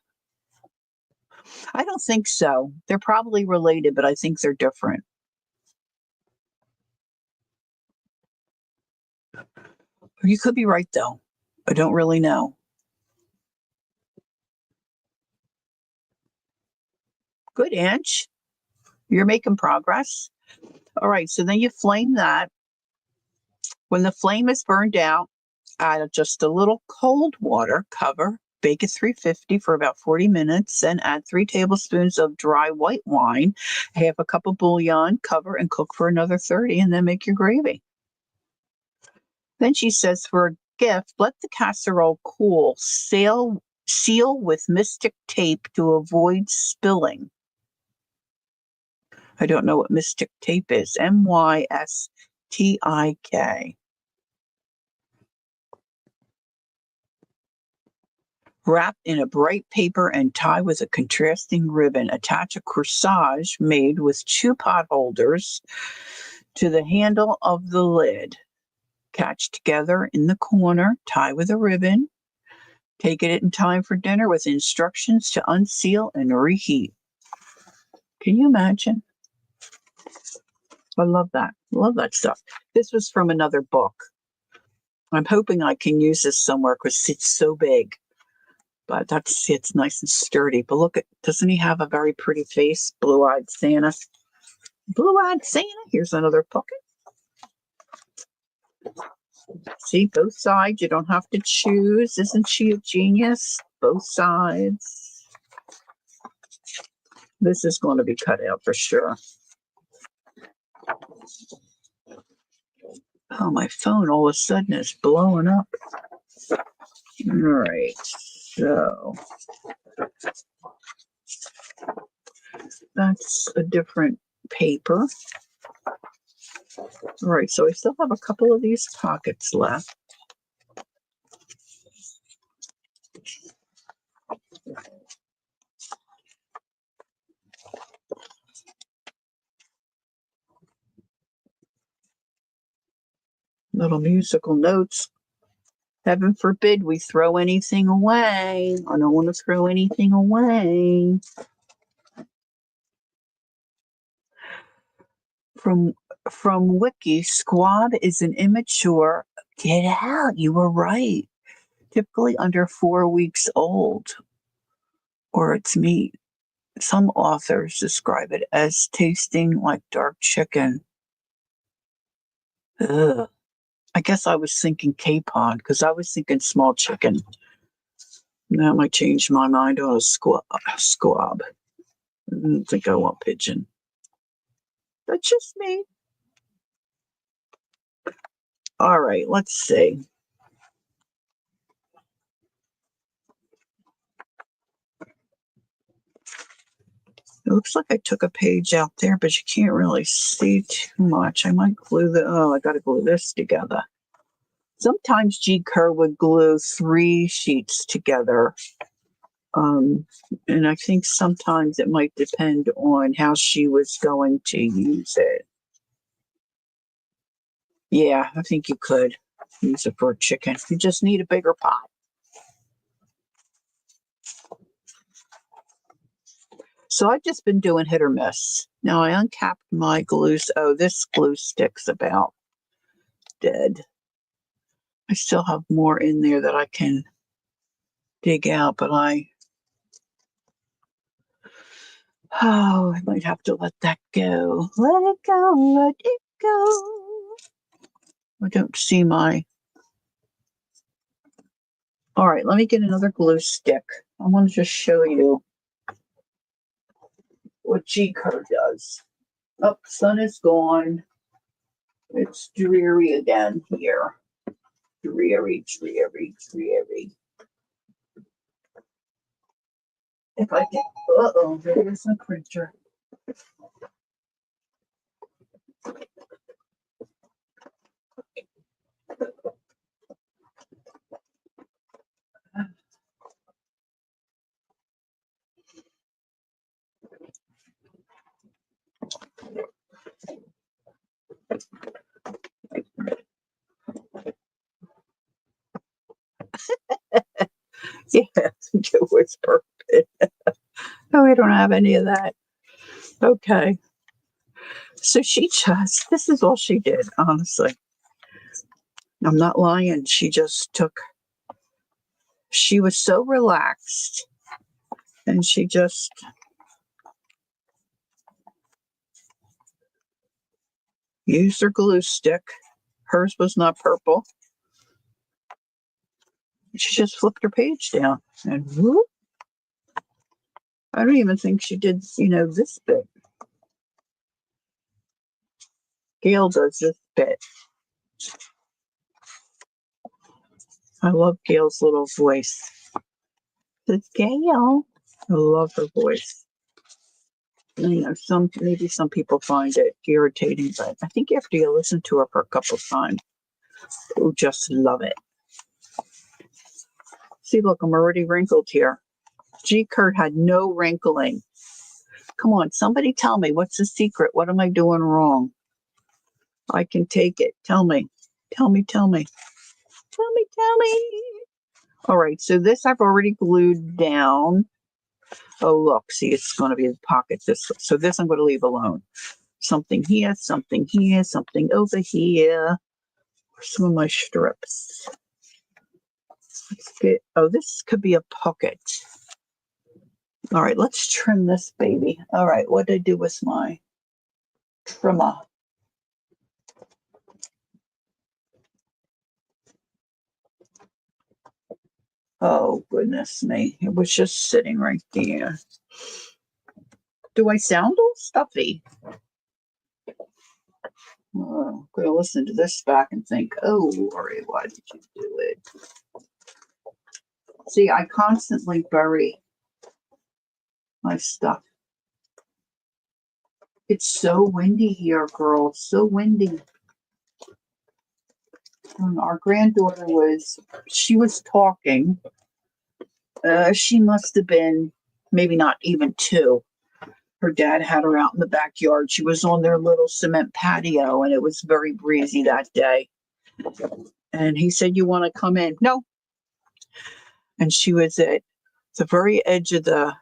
I don't think so. They're probably related, but I think they're different. You could be right, though. I don't really know. Good, Ange. You're making progress. All right, so then you flame that. When the flame is burned out, add just a little cold water, cover, bake at 350 for about 40 minutes, then add 3 tablespoons of dry white wine, half a cup of bouillon, cover and cook for another 30, and then make your gravy. Then she says, for a gift, let the casserole cool. Seal with Mystic tape to avoid spilling. I don't know what Mystic tape is. MYSTIK. Wrap in a bright paper and tie with a contrasting ribbon. Attach a corsage made with 2 pot holders to the handle of the lid. Catch together in the corner, tie with a ribbon. Take it in time for dinner with instructions to unseal and reheat. Can you imagine? I love that. Love that stuff. This was from another book. I'm hoping I can use this somewhere because it's so big. But it's nice and sturdy. But look, doesn't he have a very pretty face? Blue-eyed Santa. Blue-eyed Santa. Here's another pocket. See, both sides. You don't have to choose. Isn't she a genius? Both sides. This is going to be cut out for sure. Oh, my phone all of a sudden is blowing up. All right. So that's a different paper. All right, so I still have a couple of these pockets left. Little musical notes. Heaven forbid we throw anything away. I don't want to throw anything away. From Wiki, squab is an immature. Get out! You were right. Typically under 4 weeks old, or its meat. Some authors describe it as tasting like dark chicken. Ugh. I guess I was thinking capon because I was thinking small chicken. That might change my mind on a squab. I don't think I want pigeon. That's just me. All right, let's see. It looks like I took a page out there, but you can't really see too much. I might glue I got to glue this together. Sometimes G. Kerr would glue 3 sheets together. And I think sometimes it might depend on how she was going to use it. Yeah, I think you could use it for chicken. You just need a bigger pot. So I've just been doing hit or miss. Now I uncapped my glue. Oh, this glue stick's about dead. I still have more in there that I can dig out, but I might have to let that go. Let it go, let it go. I don't see my... All right, let me get another glue stick. I want to just show you what G. Kerr does. Oh, sun is gone. It's dreary again here. Dreary, dreary, dreary. If I get, there's a printer. Yeah, it was perfect. Oh, we don't have any of that. Okay. So this is all she did, honestly. I'm not lying. She was so relaxed, and she just used her glue stick. Hers was not purple. She just flipped her page down and whoop. I don't even think she did, this bit. Gail does this bit. I love Gail's little voice. It's Gail. I love her voice. Maybe some people find it irritating, but I think after you listen to her for a couple of times, you'll just love it. See, look, I'm already wrinkled here. G. Kurt had no wrinkling. Come on, somebody tell me, what's the secret? What am I doing wrong? I can take it. Tell me. Tell me. Tell me. All right, so this I've already glued down. Oh, look, see, it's going to be the pocket. So this I'm going to leave alone. Something here, something here, something over here. Some of my strips. This could be a pocket. All right, let's trim this baby. All right, what did I do with my trimmer? Oh, goodness me. It was just sitting right there. Do I sound all stuffy? Oh, I'm going to listen to this back and think, oh, Lori, why did you do it? See, I constantly bury my stuff. It's so windy here, girl. So windy. When our granddaughter she was talking. She must have been maybe not even 2. Her dad had her out in the backyard. She was on their little cement patio, and it was very breezy that day. And he said, "You want to come in?" No. And she was at the very edge of the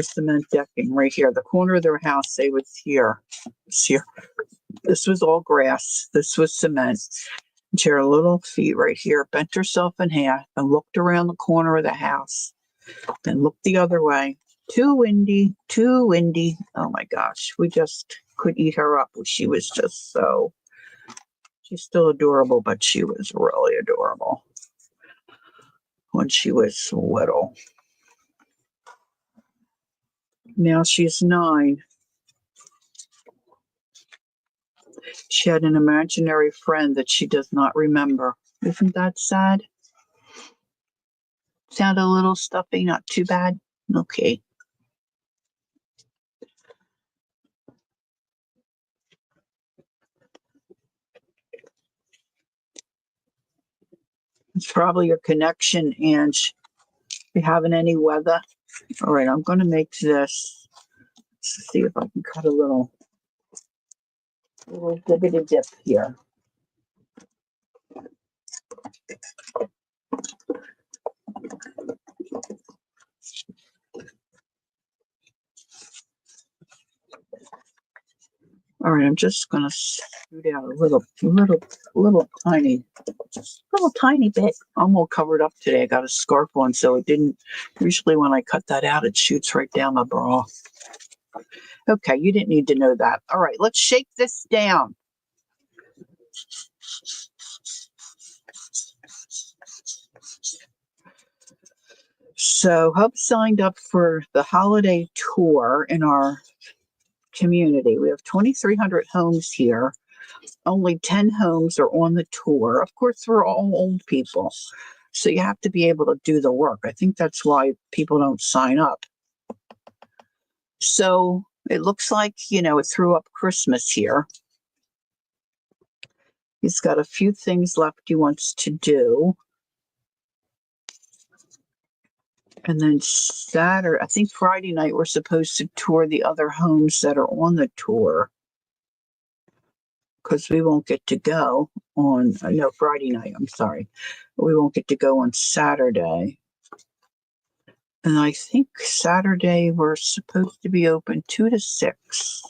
cement decking right here, the corner of their house. They was here. This was all grass. This was cement. And she had her little feet right here, bent herself in half, and looked around the corner of the house, and looked the other way. Too windy, too windy. Oh my gosh, we just could eat her up. She was just she's still adorable, but she was really adorable when she was little. Now she's 9. She had an imaginary friend that she does not remember. Isn't that sad? Sound a little stuffy, not too bad? Okay. It's probably your connection, and you having any weather. All right, I'm going to make this. Let's see if I can cut a little dippity dip here. All right, I'm just gonna shoot out a little tiny bit. I'm all covered up today. I got a scarf on, so it didn't. Usually, when I cut that out, it shoots right down my bra. Okay, you didn't need to know that. All right, let's shake this down. So, Hub signed up for the holiday tour in our community. We have 2,300 homes here. Only 10 homes are on the tour. Of course, we're all old people, so you have to be able to do the work. I think that's why people don't sign up. So it looks like, it threw up Christmas here. He's got a few things left he wants to do. And then I think Friday night, we're supposed to tour the other homes that are on the tour, because we won't get to go on, Friday night, I'm sorry. We won't get to go on Saturday. And I think Saturday we're supposed to be open 2 to 6.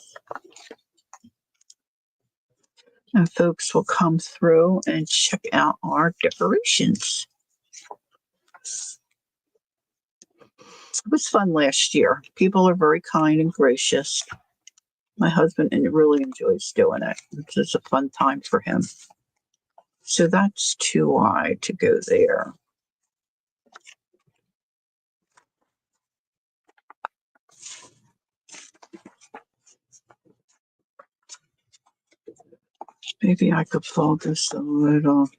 And folks will come through and check out our decorations. It was fun last year. People are very kind and gracious. My husband really enjoys doing it. It's just a fun time for him. So that's too wide to go there. Maybe I could fold this a little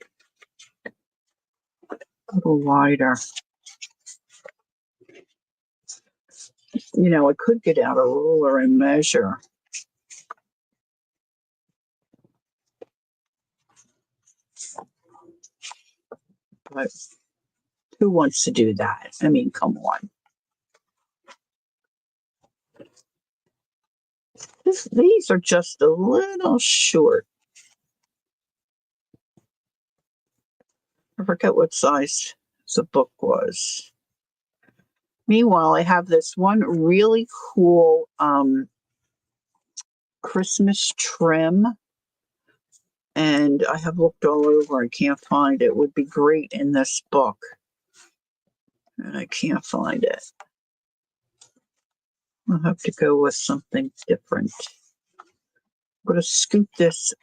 wider. You know, I could get out a ruler and measure. But who wants to do that? I mean, come on. These are just a little short. I forget what size the book was. Meanwhile, I have this one really cool Christmas trim, and I have looked all over. I can't find it. It would be great in this book, and I can't find it. I'll have to go with something different. I'm going to scoop this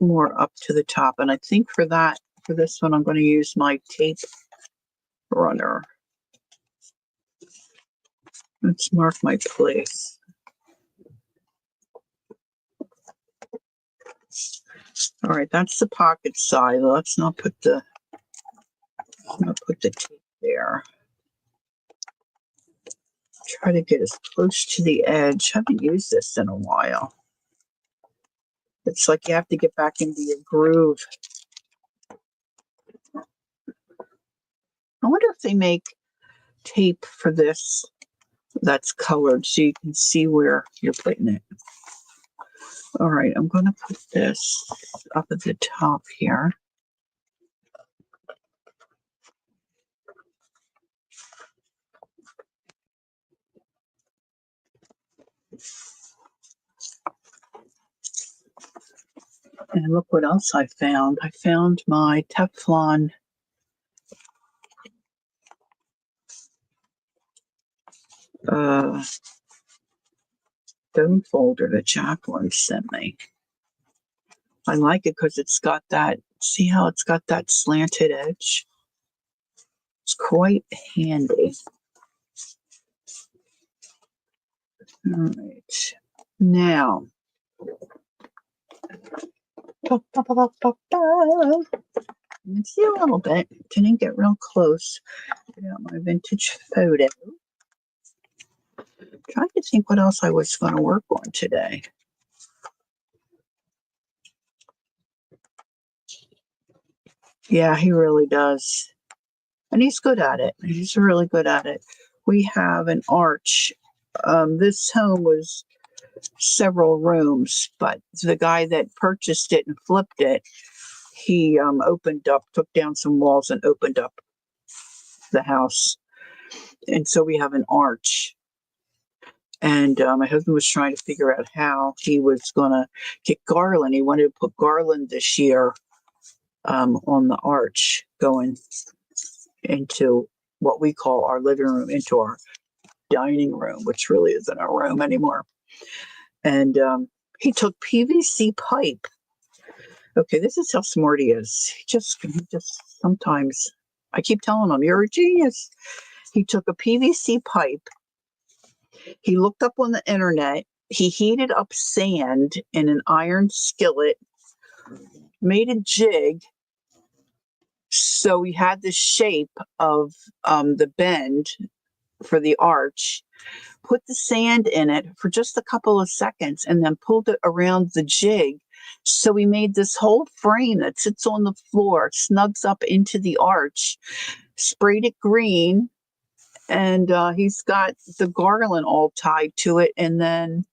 more up to the top, and I think for this one, I'm going to use my tape runner. Let's mark my place. All right, that's the pocket side. Let's not put the tape there. Try to get as close to the edge. I haven't used this in a while. It's like you have to get back into your groove. I wonder if they make tape for this that's colored so you can see where you're putting it. All right, I'm going to put this up at the top here. And look what else I found. I found my Teflon stone folder that Jacqueline sent me. I like it because it's got that, see how it's got that slanted edge? It's quite handy. All right. Now, let me see a little bit. Didn't get real close. Get out my vintage photo. Trying to think what else I was going to work on today. Yeah, he really does. And he's good at it. He's really good at it. We have an arch. This home was several rooms, but the guy that purchased it and flipped it, he took down some walls and opened up the house. And so we have an arch. And my husband was trying to figure out how he was going to get garland. He wanted to put garland this year on the arch going into what we call our living room, into our dining room, which really isn't a room anymore. And he took PVC pipe. Okay, this is how smart he is. He just sometimes, I keep telling him, you're a genius. He took a PVC pipe. He looked up on the internet. He heated up sand in an iron skillet, made a jig. So we had the shape of the bend for the arch, put the sand in it for just a couple of seconds, and then pulled it around the jig. So we made this whole frame that sits on the floor, snugs up into the arch, sprayed it green, and he's got the garland all tied to it. And then,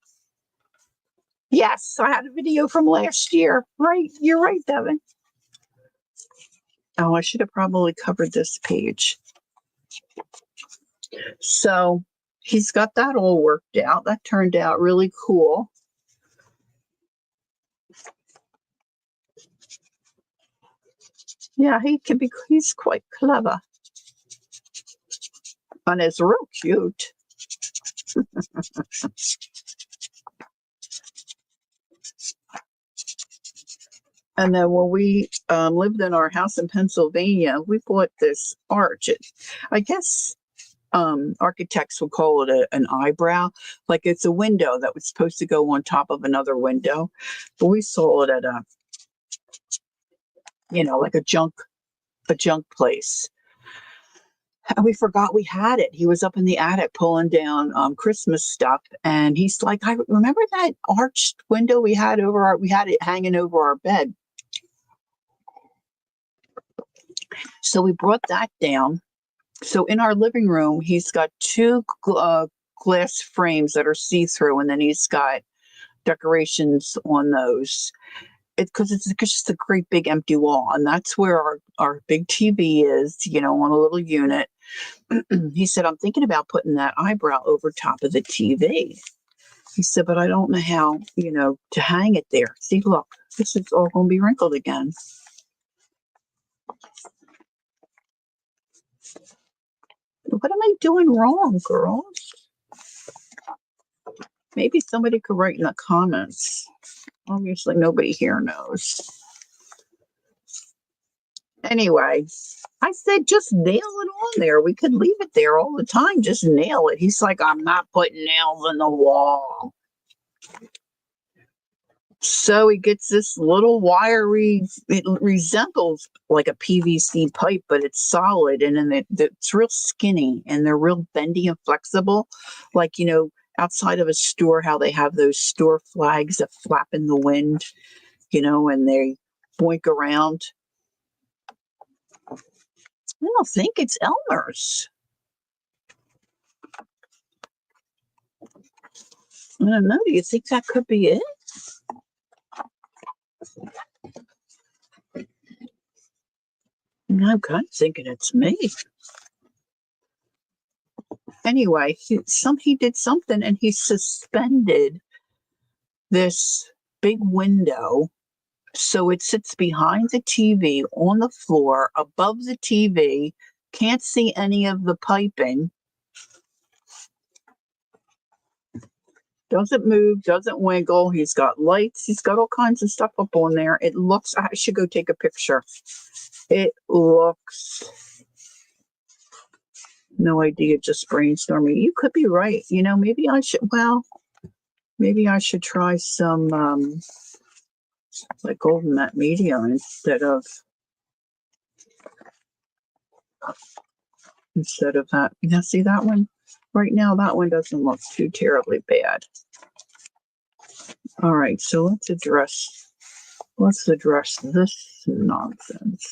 yes, I had a video from last year. Right, you're right, Devin. Oh, I should have probably covered this page. So he's got that all worked out. That turned out really cool. Yeah, he's quite clever. And it's real cute. And then when we lived in our house in Pennsylvania, we bought this arch. I guess architects would call it an eyebrow. Like it's a window that was supposed to go on top of another window. But we saw it at like a junk place. And we forgot we had it. He was up in the attic pulling down Christmas stuff, and he's like, "I remember that arched window we had it hanging over our bed." So we brought that down. So in our living room, he's got two glass frames that are see through, and then he's got decorations on those. It's just a great big empty wall, and that's where our big TV is, on a little unit. He said, I'm thinking about putting that eyebrow over top of the TV. He said, but I don't know how, to hang it there. See, look, this is all going to be wrinkled again. What am I doing wrong, girls? Maybe somebody could write in the comments. Obviously, nobody here knows. Anyway, I said just nail it on there. We could leave it there all the time. Just nail it. He's like, I'm not putting nails in the wall. So he gets this little wiry, it resembles like a PVC pipe, but it's solid and then it's real skinny and they're real bendy and flexible. Like, outside of a store, how they have those store flags that flap in the wind, and they boink around. I don't think it's Elmer's. I don't know. Do you think that could be it? I'm kind of thinking it's me. Anyway, he did something and he suspended this big window so it sits behind the TV on the floor above the TV. Can't see any of the piping. Doesn't move, doesn't wiggle. He's got lights. He's got all kinds of stuff up on there. It looks, I should go take a picture. It looks, no idea, just brainstorming. You could be right. Maybe I should try some like Golden Matte Media instead of that. Now see that one? Right now, that one doesn't look too terribly bad. All right, so let's address this nonsense.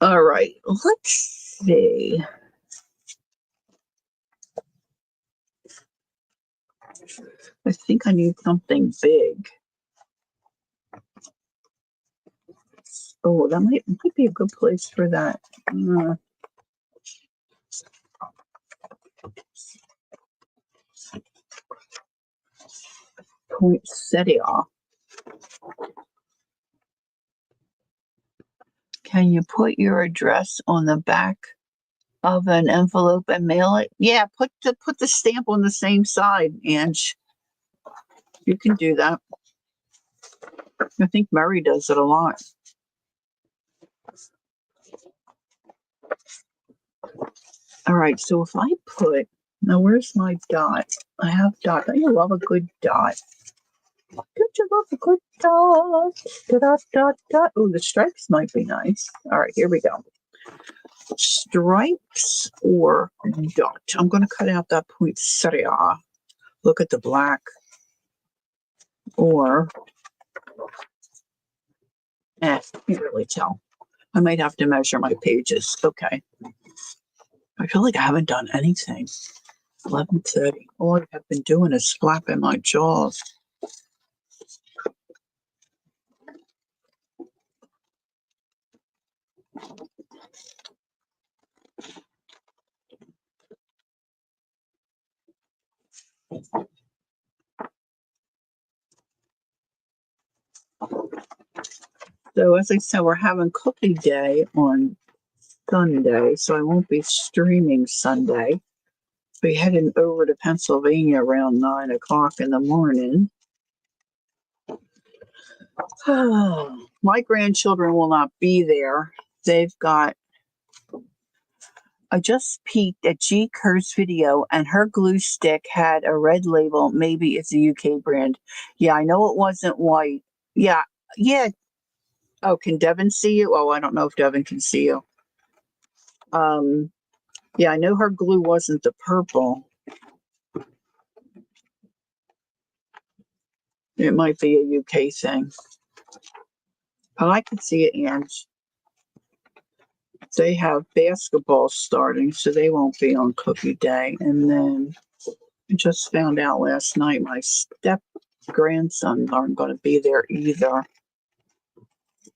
All right, let's see. I think I need something big. Oh, that might be a good place for that. Poinsettia. Can you put your address on the back of an envelope and mail it? Yeah, put the stamp on the same side, Ange. You can do that. I think Murray does it a lot. All right, so if I put, now where's my dot? I have dot. Don't you love a good dot? Don't you love a good dot? Dot, dot, dot. Oh, the stripes might be nice. All right, here we go. Stripes or dot. I'm going to cut out that poinsettia. Look at the black. Or, can't really tell. I might have to measure my pages. Okay. I feel like I haven't done anything. 11:30. All I've been doing is flapping my jaws. So as I said, we're having cookie day on Sunday, so I won't be streaming Sunday. We're heading over to Pennsylvania around 9 o'clock in the morning. My grandchildren will not be there. They've got, I just peeked at G. Kerr's video and her glue stick had a red label. Maybe it's a UK brand. Yeah, I know it wasn't white. Yeah. Oh, can Devin see you? Oh, I don't know if Devin can see you. Yeah, I know her glue wasn't the purple. It might be a UK thing. But I can see it, Ange. They have basketball starting, so they won't be on cookie day. And then I just found out last night my step grandsons aren't going to be there either.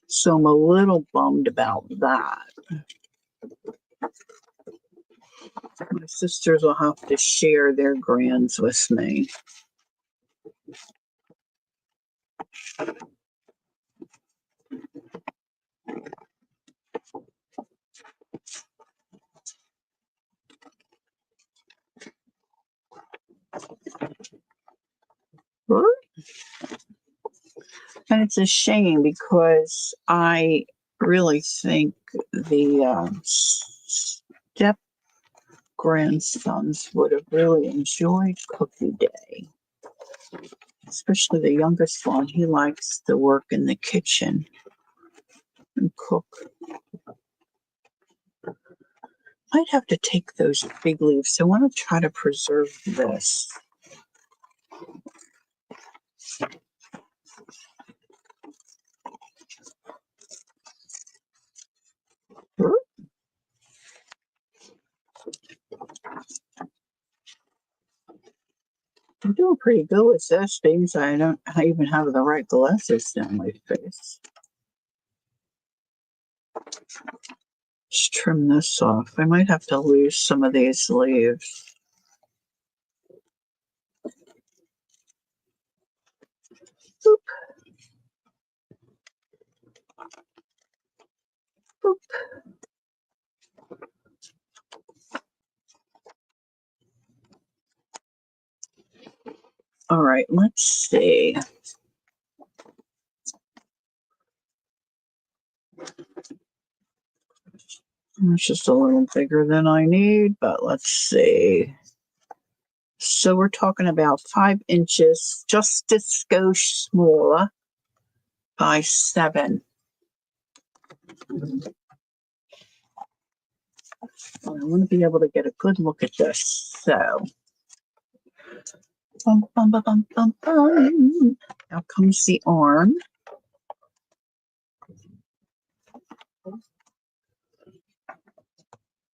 So I'm a little bummed about that. My sisters will have to share their grands with me. And it's a shame because I really think the step grandsons would have really enjoyed cookie day. Especially the youngest one. He likes to work in the kitchen and cook. Might have to take those big leaves. I want to try to preserve this. I'm doing pretty good with this. Things I don't even have the right glasses down my face. Just trim this off. I might have to lose some of these leaves. Boop. Boop. All right, let's see. It's just a little bigger than I need, but let's see. So we're talking about 5 inches, just a skosh smaller by 7. I want to be able to get a good look at this. So, bum, bum, bum, bum, bum, bum. Now comes the arm.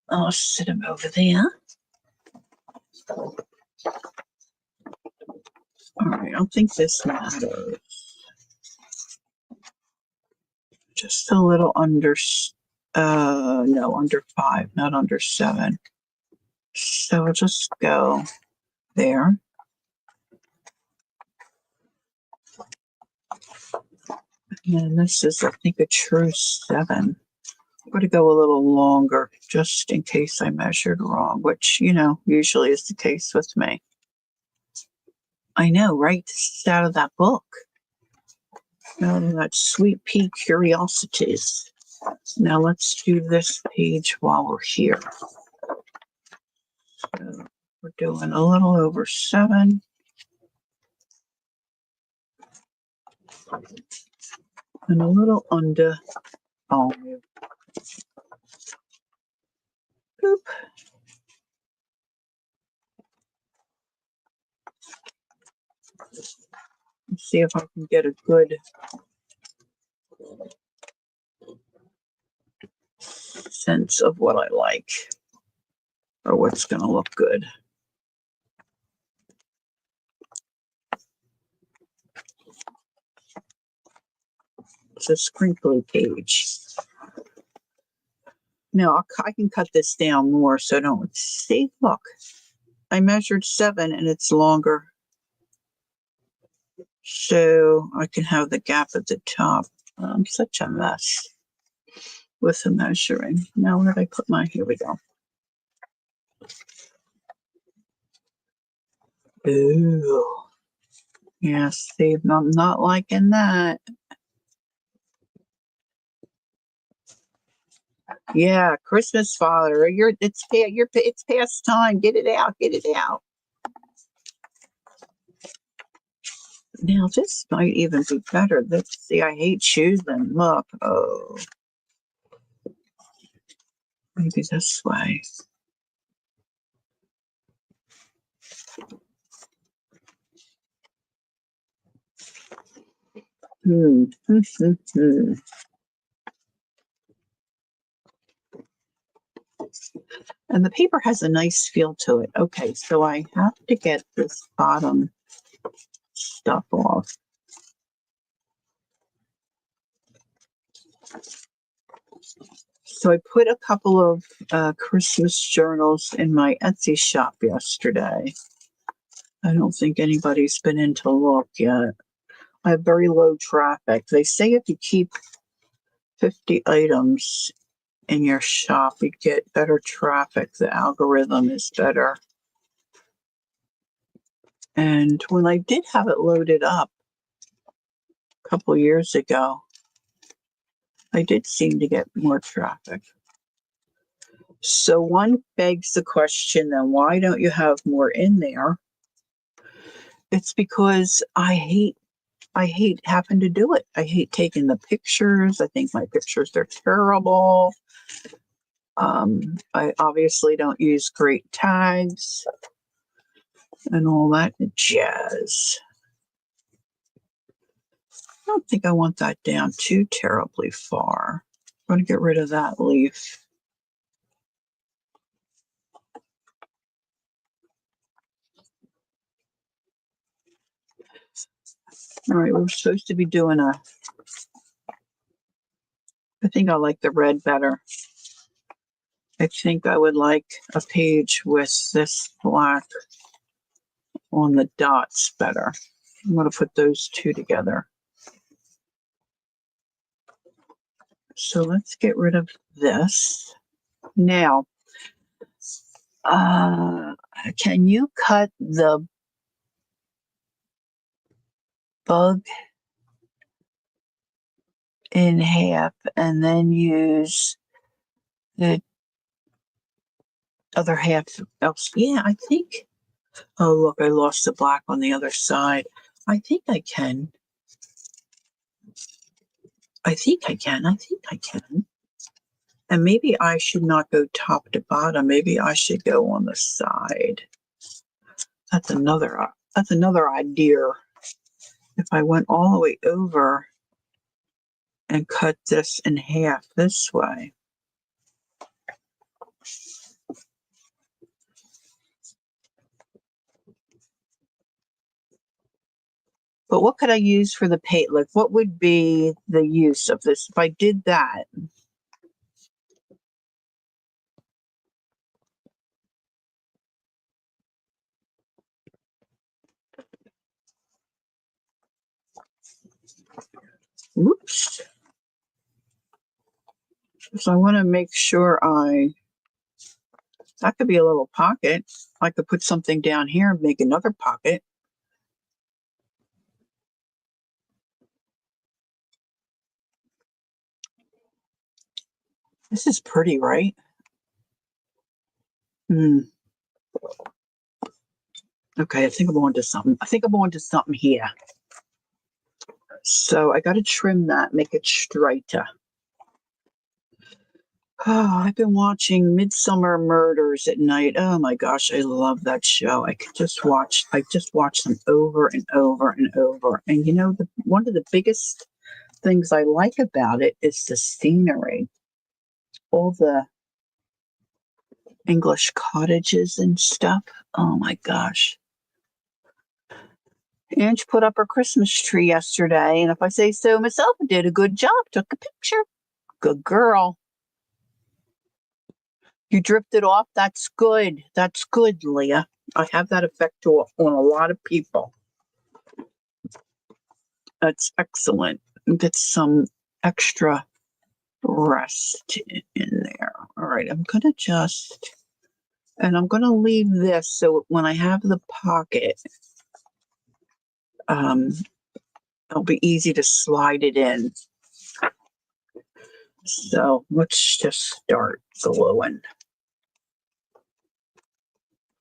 I'll sit him over there. All right, I don't think this matters. Just a little under, no, under 5, not under 7. So we'll just go there. And this is, I think, a true 7. I'm going to go a little longer just in case I measured wrong, which, usually is the case with me. I know, right? This is out of that book. Out of that Sweet Pea Curiosities. Now let's do this page while we're here. So we're doing a little over 7. And a little under 5. Boop. Let's see if I can get a good sense of what I like or what's going to look good. It's a scrinkly page. Now I can cut this down more so don't see. Look, I measured 7 and it's longer. So I can have the gap at the top I'm such a mess with the measuring. Now, where did I put my? Here we go. Ooh. Yeah, see, I'm not liking that. Yeah, Christmas father, it's past time. Get it out, get it out. Now this might even be better. Let's see, I hate choosing them up. Oh, maybe this way. Hmm. And the paper has a nice feel to it. Okay, so I have to get this bottom stuff off. So I put a couple of Christmas journals in my Etsy shop yesterday. I don't think anybody's been in to look yet. I have very low traffic. They say if you keep 50 items in your shop, you get better traffic. The algorithm is better. And when I did have it loaded up a couple years ago, I did seem to get more traffic. So one begs the question, then why don't you have more in there? It's because I hate having to do it. I hate taking the pictures. I think my pictures are terrible. I obviously don't use great tags and all that jazz. I don't think I want that down too terribly far. I'm going to get rid of that leaf. All right, we're supposed to be doing I think I like the red better. I think I would like a page with this black on the dots better. I'm going to put those two together. So let's get rid of this. Now, can you cut the bug in half and then use the other half else? Yeah, I think. Oh, look, I lost the black on the other side. I think I can. I think I can. And maybe I should not go top to bottom. Maybe I should go on the side. That's another idea. If I went all the way over and cut this in half this way. But what could I use for the paint? Like, what would be the use of this if I did that? Whoops. So I want to make sure that could be a little pocket. I could put something down here and make another pocket. This is pretty, right? Okay, I think I'm on to something here. So I got to trim that, make it straighter. Oh, I've been watching Midsummer Murders at night. Oh my gosh, I love that show. I just watch them over and over and over. And you know, one of the biggest things I like about it is the scenery. All the English cottages and stuff. Oh my gosh. Ange put up her Christmas tree yesterday, and if I say so myself, I did a good job. Took a picture. Good girl. You drifted off. That's good. That's good, Leah. I have that effect on a lot of people. That's excellent. Get some extra rest in there. All right, I'm going to and I'm going to leave this so when I have the pocket, it'll be easy to slide it in. So let's just start gluing.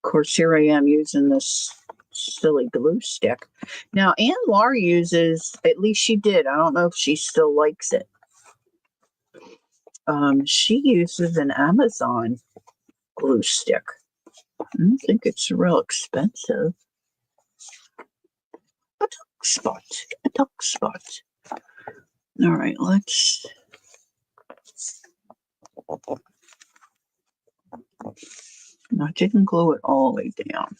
Of course, here I am using this silly glue stick. Now, Ann Laura uses, at least she did, I don't know if she still likes it. She uses an Amazon glue stick. I don't think it's real expensive. A dark spot, a dark spot. All right, let's. No, I didn't glue it all the way down.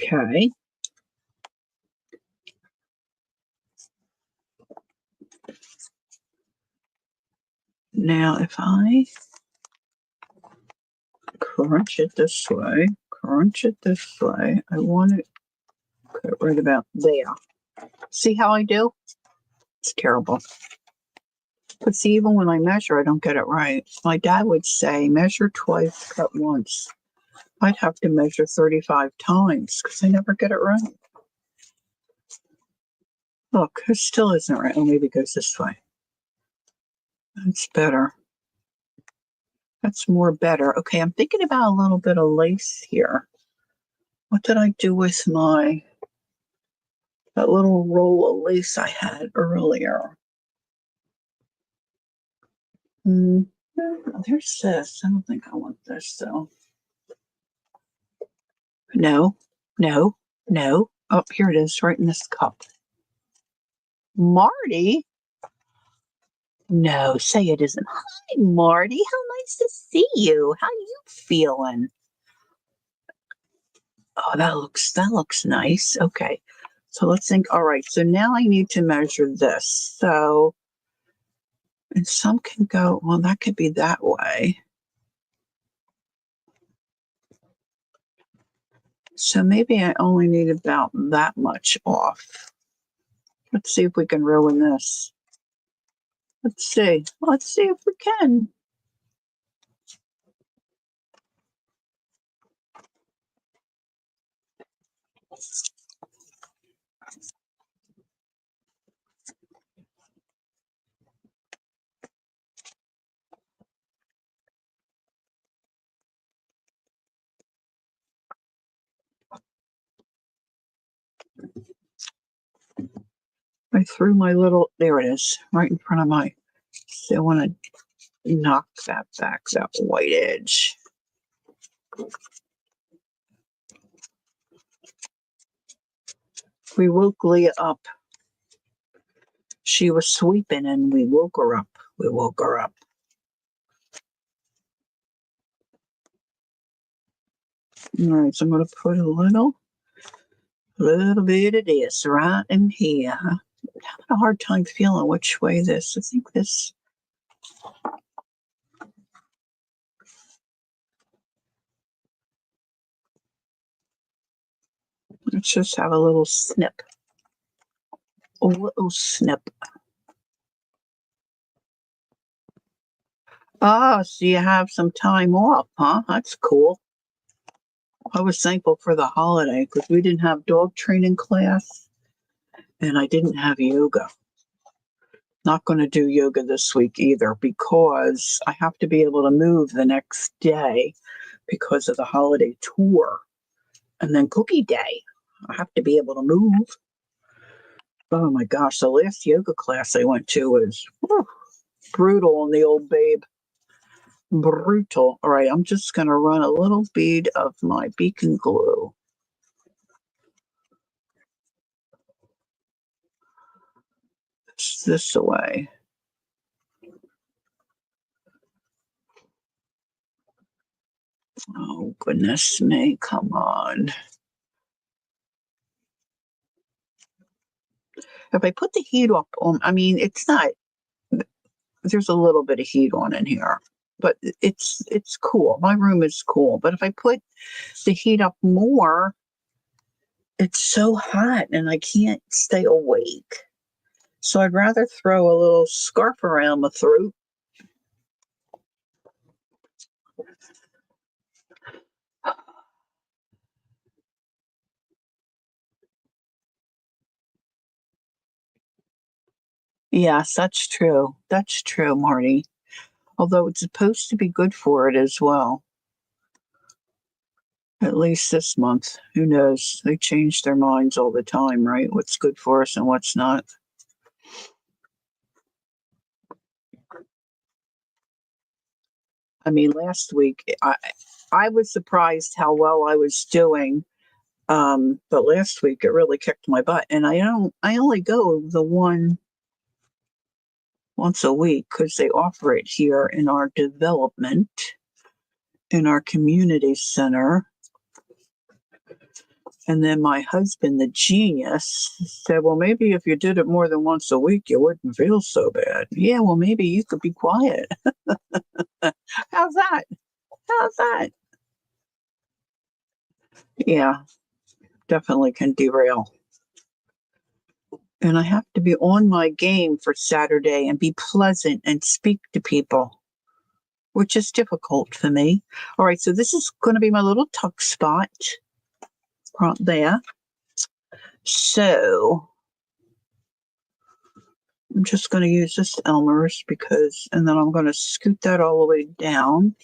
Okay. Now, if I crunch it this way, I want it cut right about there. See how I do? It's terrible. But see, even when I measure, I don't get it right. My dad would say, measure twice, cut once. I'd have to measure 35 times because I never get it right. Look, it still isn't right. Oh, maybe it goes this way. That's better. That's more better. Okay, I'm thinking about a little bit of lace here. What did I do with that little roll of lace I had earlier? There's this. I don't think I want this though. No, no, no. Oh, here it is, right in this cup. Marty? No, say it isn't. Hi, Marty. How nice to see you. How you feeling? Oh, that looks nice. Okay. So let's think. All right. So now I need to measure this. So, and some can go, well, that could be that way. So maybe I only need about that much off. Let's see if we can ruin this. Let's see. Let's see if we can. I threw my little, there it is, right in front of my, so I want to knock that back, that white edge. We woke Leah up. She was sweeping and we woke her up. We woke her up. All right, so I'm going to put a little bit of this right in here. I'm having a hard time feeling which way this. I think this. Let's just have a little snip. A little snip. Ah, so you have some time off, huh? That's cool. I was thankful for the holiday because we didn't have dog training class and I didn't have yoga. Not going to do yoga this week either because I have to be able to move the next day because of the holiday tour. And then cookie day, I have to be able to move. Oh my gosh, the last yoga class I went to was brutal on the old babe. Brutal. All right, I'm just going to run a little bead of my beacon glue. This away. Oh, goodness me. Come on. If I put the heat up, I mean, it's not, there's a little bit of heat on in here, but it's cool. My room is cool. But if I put the heat up more, it's so hot and I can't stay awake. So I'd rather throw a little scarf around my throat. Yes, that's true. That's true, Marty. Although it's supposed to be good for it as well. At least this month. Who knows? They change their minds all the time, right? What's good for us and what's not. I mean, last week I was surprised how well I was doing. But last week it really kicked my butt, and I only go the one once a week because they offer it here in our development, in our community center. And then my husband, the genius, said, well, maybe if you did it more than once a week, you wouldn't feel so bad. Yeah, well, maybe you could be quiet. How's that? How's that? Yeah, definitely can derail. And I have to be on my game for Saturday and be pleasant and speak to people, which is difficult for me. All right, so this is going to be my little tuck spot right there. So I'm just going to use this Elmer's and then I'm going to scoot that all the way down.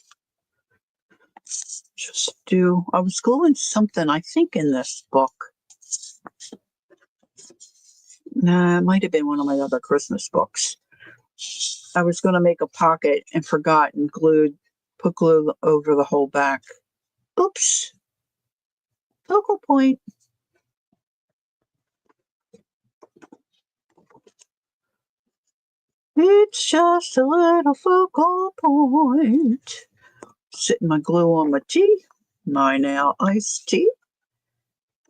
I was gluing something, I think, in this book. Nah, it might have been one of my other Christmas books. I was going to make a pocket and forgot and put glue over the whole back. Oops. Focal point. It's just a little focal point. Sitting my glue on my tea. My now iced tea.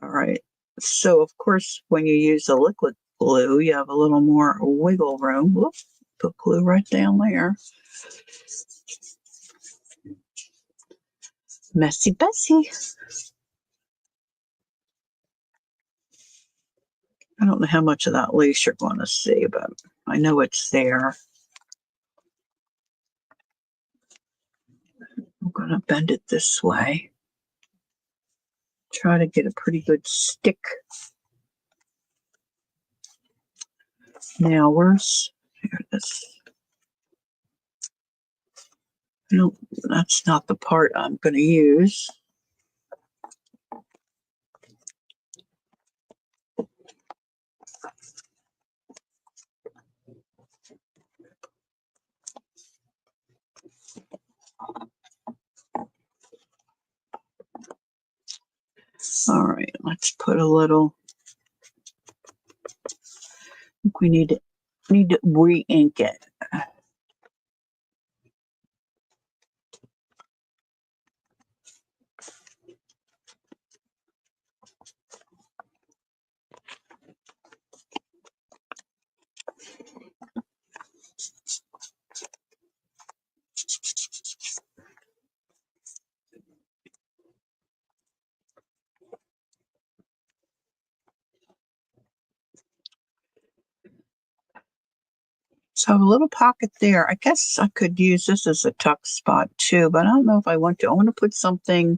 All right. So, of course, when you use a liquid glue, you have a little more wiggle room. Whoops. Put glue right down there. Messy Bessie. I don't know how much of that lace you're going to see, but I know it's there. I'm going to bend it this way. Try to get a pretty good stick. Now, here it is. No, that's not the part I'm going to use. All right, let's put a little. I think we need to re-ink it. So I have a little pocket there. I guess I could use this as a tuck spot too, but I don't know if I want to. I want to put something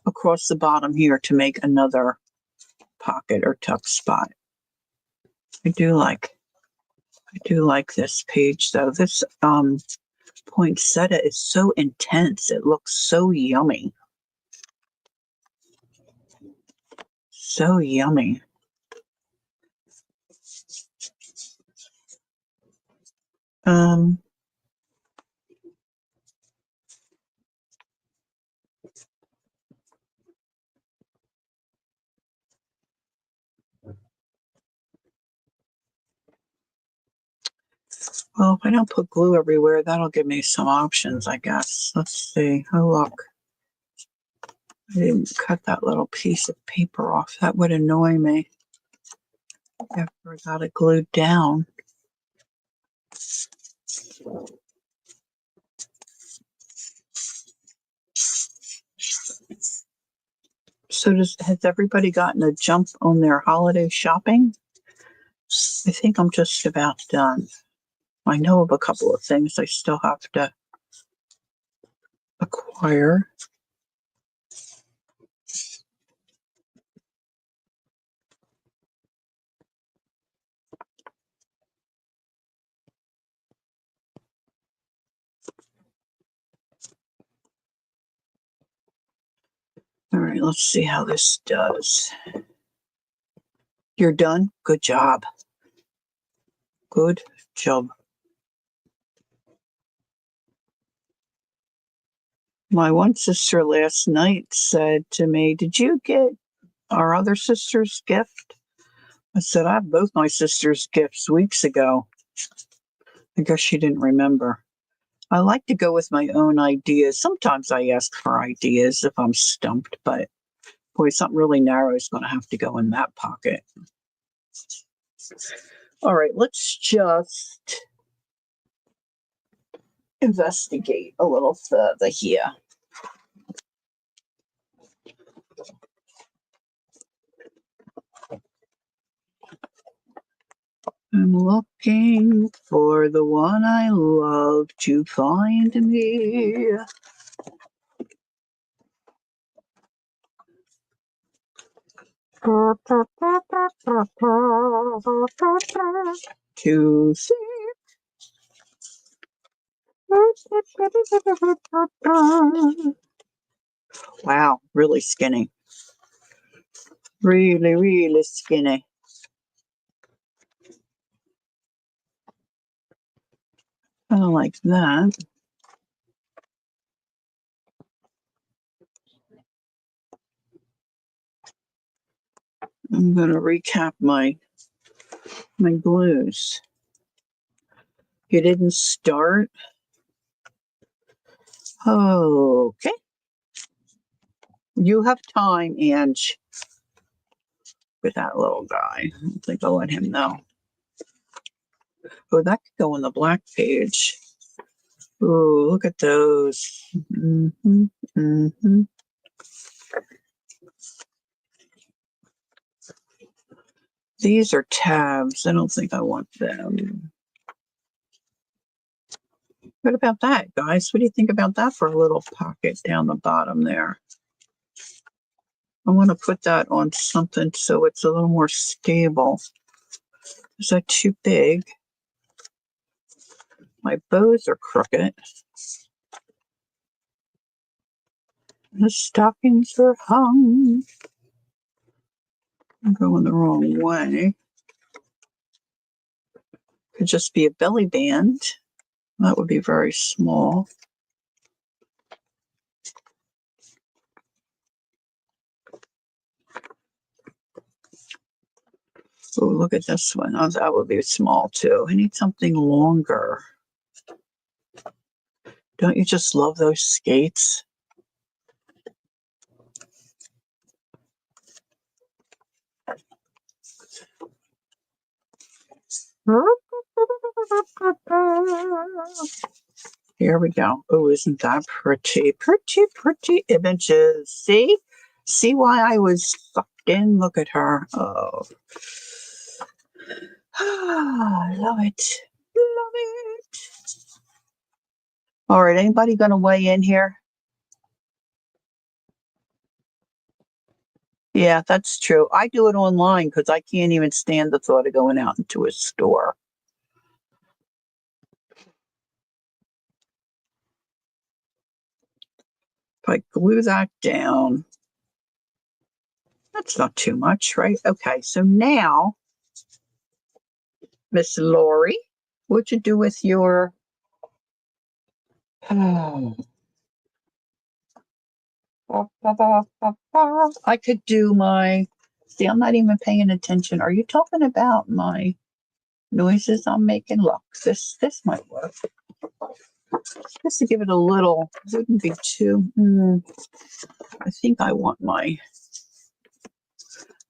across the bottom here to make another pocket or tuck spot. I do like this page though. This poinsettia is so intense. It looks so yummy. So yummy. Well, if I don't put glue everywhere, that'll give me some options, I guess. Let's see. Oh, look. I didn't cut that little piece of paper off. That would annoy me after I got it glued down. So has everybody gotten a jump on their holiday shopping? I think I'm just about done. I know of a couple of things I still have to acquire. All right, let's see how this does. You're done? Good job. Good job. My one sister last night said to me, "Did you get our other sister's gift?" I said, "I have both my sister's gifts weeks ago." I guess she didn't remember. I like to go with my own ideas. Sometimes I ask for ideas if I'm stumped, but boy, something really narrow is going to have to go in that pocket. All right, let's just investigate a little further here. I'm looking for the one I love to find me. To see. Wow, really skinny. Really, really skinny. I don't like that. I'm going to recap my glues. You didn't start? Okay. You have time, Ange, with that little guy. I think I'll let him know. Oh, that could go on the black page. Oh, look at those. Mm-hmm, mm-hmm. These are tabs. I don't think I want them. What about that, guys? What do you think about that for a little pocket down the bottom there? I want to put that on something so it's a little more stable. Is that too big? My bows are crooked. The stockings are hung. I'm going the wrong way. Could just be a belly band. That would be very small. Oh, look at this one. Oh, that would be small too. I need something longer. Don't you just love those skates? Here we go. Oh, isn't that pretty? Pretty, pretty images. See? See why I was sucked in? Look at her. Oh. Love it. Love it. All right, anybody going to weigh in here? Yeah, that's true. I do it online because I can't even stand the thought of going out into a store. If I glue that down, that's not too much, right? Okay, so now, Miss Lori, what'd you do with your... I could do my... See, I'm not even paying attention. Are you talking about my noises I'm making? Look, this might work. Just to give it a little, wouldn't be too... I think I want my...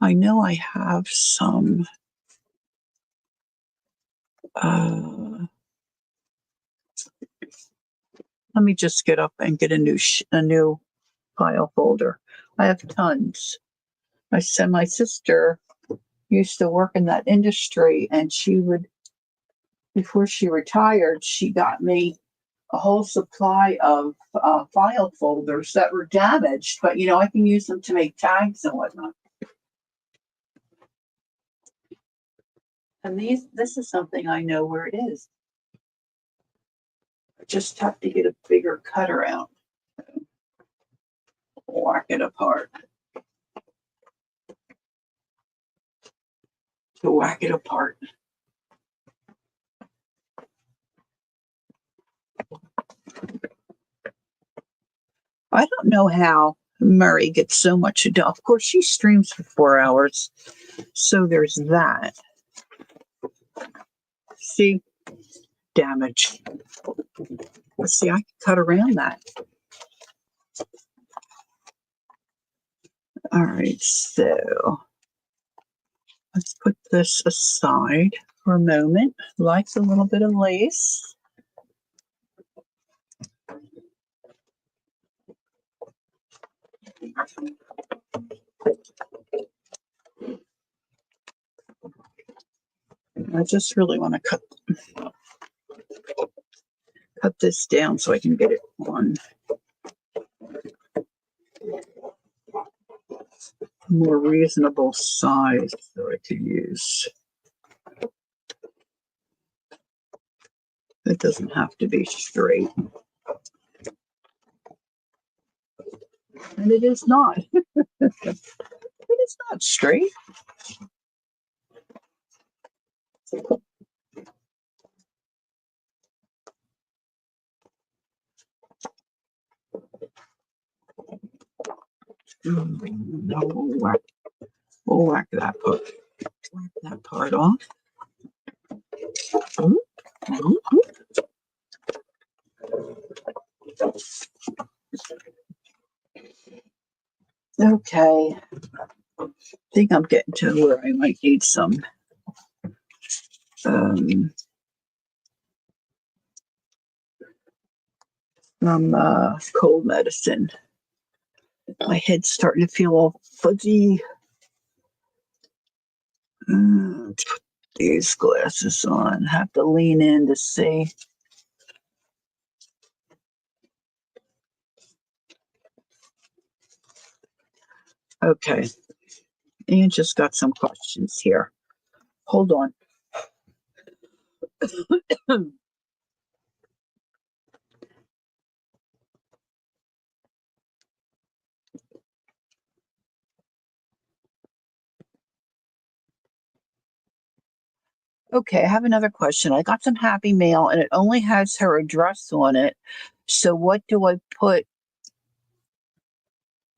I know I have some... Let me just get up and get a new file folder. I have tons. My sister used to work in that industry, and she would, before she retired, she got me a whole supply of file folders that were damaged, but I can use them to make tags and whatnot. And this is something I know where it is. I just have to get a bigger cutter out. Whack it apart. To whack it apart. I don't know how Murray gets so much done. Of course, she streams for 4 hours, so there's that. See, damage. Let's see, I can cut around that. All right, so let's put this aside for a moment. Likes a little bit of lace. I just really want to cut this down so I can get it on more reasonable size so I could use. It doesn't have to be straight. And it is not. It is not straight. No, we'll whack that part off. Okay. I think I'm getting to where I might need some cold medicine. My head's starting to feel all fuzzy. Put these glasses on. Have to lean in to see. Okay. And just got some questions here. Hold on. Okay, I have another question. I got some Happy Mail and it only has her address on it. So what do I put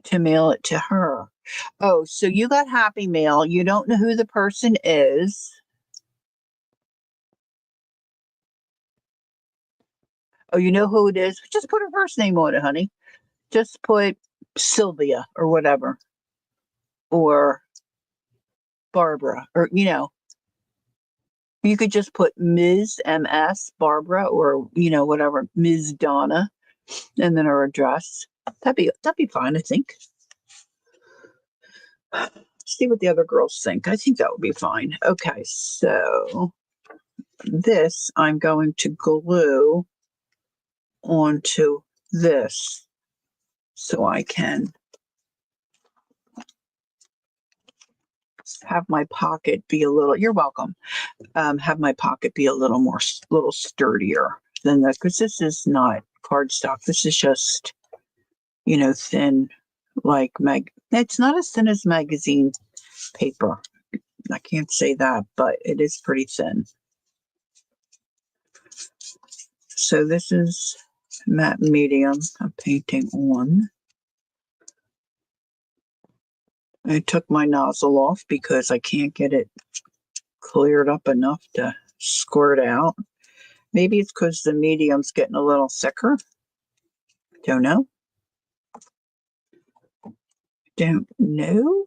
to mail it to her? Oh, so you got Happy Mail. You don't know who the person is. Oh, you know who it is? Just put her first name on it, honey. Just put Sylvia or whatever. Or Barbara. Or, you could just put Ms. MS Barbara or, whatever, Ms. Donna, and then her address. That'd be fine, I think. See what the other girls think. I think that would be fine. Okay, so this I'm going to glue onto this so I can have my pocket be a little, you're welcome, have my pocket be a little sturdier than that, because this is not cardstock. This is just, thin, like it's not as thin as magazine paper. I can't say that, but it is pretty thin. So this is matte medium. I'm painting on. I took my nozzle off because I can't get it cleared up enough to squirt out. Maybe it's because the medium's getting a little thicker. Don't know. Don't know.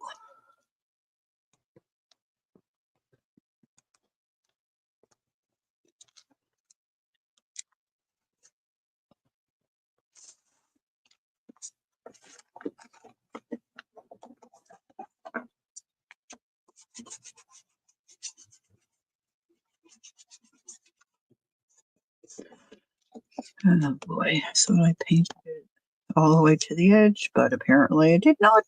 Oh boy, so I painted it all the way to the edge, but apparently I did not.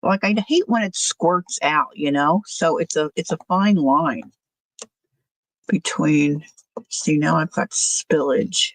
Like, I hate when it squirts out, you know? So it's a fine line between, see, now I've got spillage.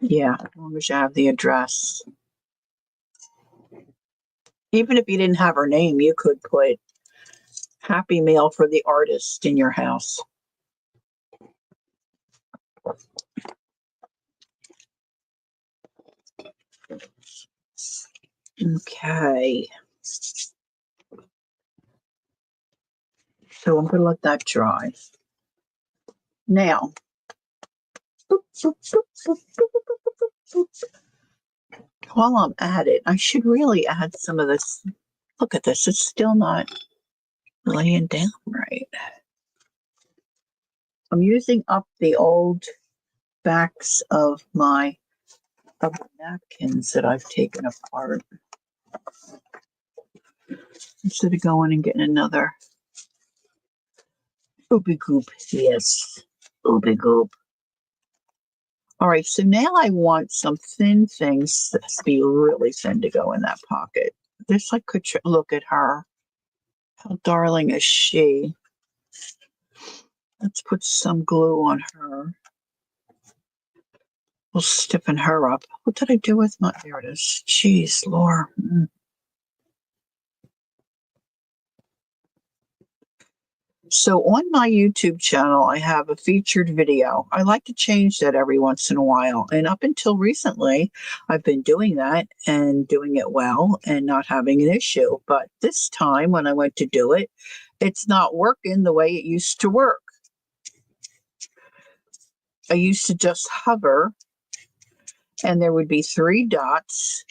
Yeah, as long as you have the address. Even if you didn't have her name, you could put Happy Mail for the artist in your house. Okay. So I'm going to let that dry. Now, while I'm at it, I should really add some of this. Look at this. It's still not laying down right. I'm using up the old backs of my napkins that I've taken apart instead of going and getting another oopie goop. Yes, oopie goop. All right, so now I want some thin things to be really thin to go in that pocket. This I could look at her. How darling is she? Let's put some glue on her. We'll stiffen her up. What did I do with my? There it is. Jeez, Laura. So on my YouTube channel, I have a featured video. I like to change that every once in a while. And up until recently, I've been doing that and doing it well and not having an issue. But this time when I went to do it, it's not working the way it used to work. I used to just hover and there would be 3 dots.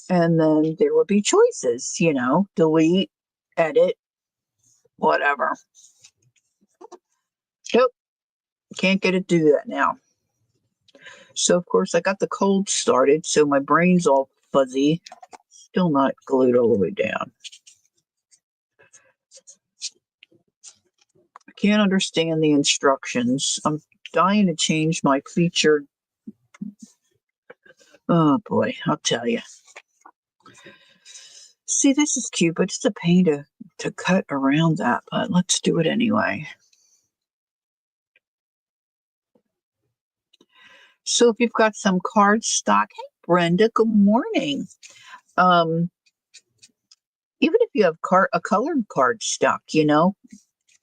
And then there would be choices, you know, delete, edit, whatever. Nope, can't get it to do that now. So, of course, I got the cold started, so my brain's all fuzzy. Still not glued all the way down. I can't understand the instructions. I'm dying to change my featured. Oh, boy, I'll tell you. See, this is cute, but it's a pain to cut around that, but let's do it anyway. So if you've got some cardstock, hey, Brenda, good morning. Even if you have a colored cardstock, you know,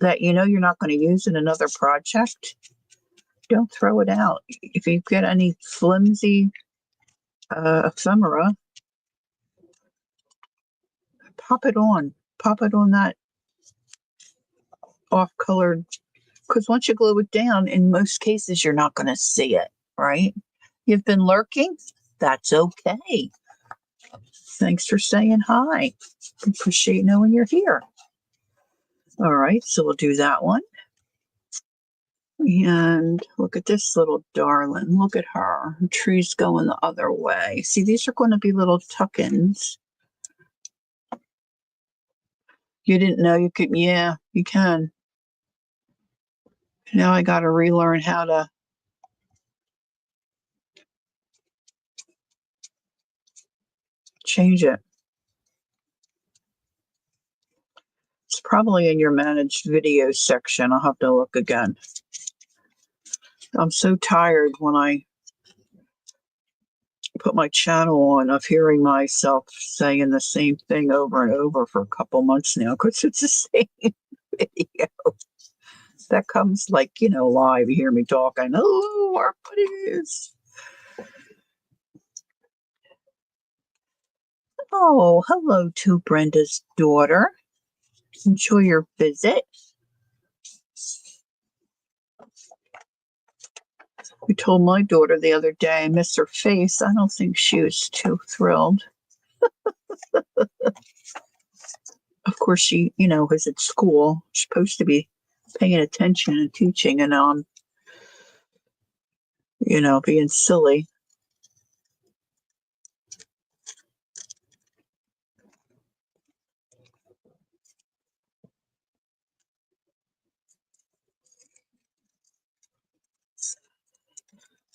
that you know you're not going to use in another project, don't throw it out. If you get any flimsy ephemera, pop it on. Pop it on that off-colored, because once you glue it down, in most cases, you're not going to see it, right? You've been lurking? That's okay. Thanks for saying hi. Appreciate knowing you're here. All right, so we'll do that one. And look at this little darling. Look at her. The tree's going the other way. See, these are going to be little tuck-ins. You didn't know you could? Yeah, you can. Now I got to relearn how to change it. It's probably in your managed video section. I'll have to look again. I'm so tired when I put my channel on of hearing myself saying the same thing over and over for a couple months now because it's the same video. That comes like, you know, live. You hear me talk. I know, our buddies. Oh, hello to Brenda's daughter. Enjoy your visit. I told my daughter the other day I miss her face. I don't think she was too thrilled. Of course, she, was at school. She's supposed to be paying attention and teaching, and being silly.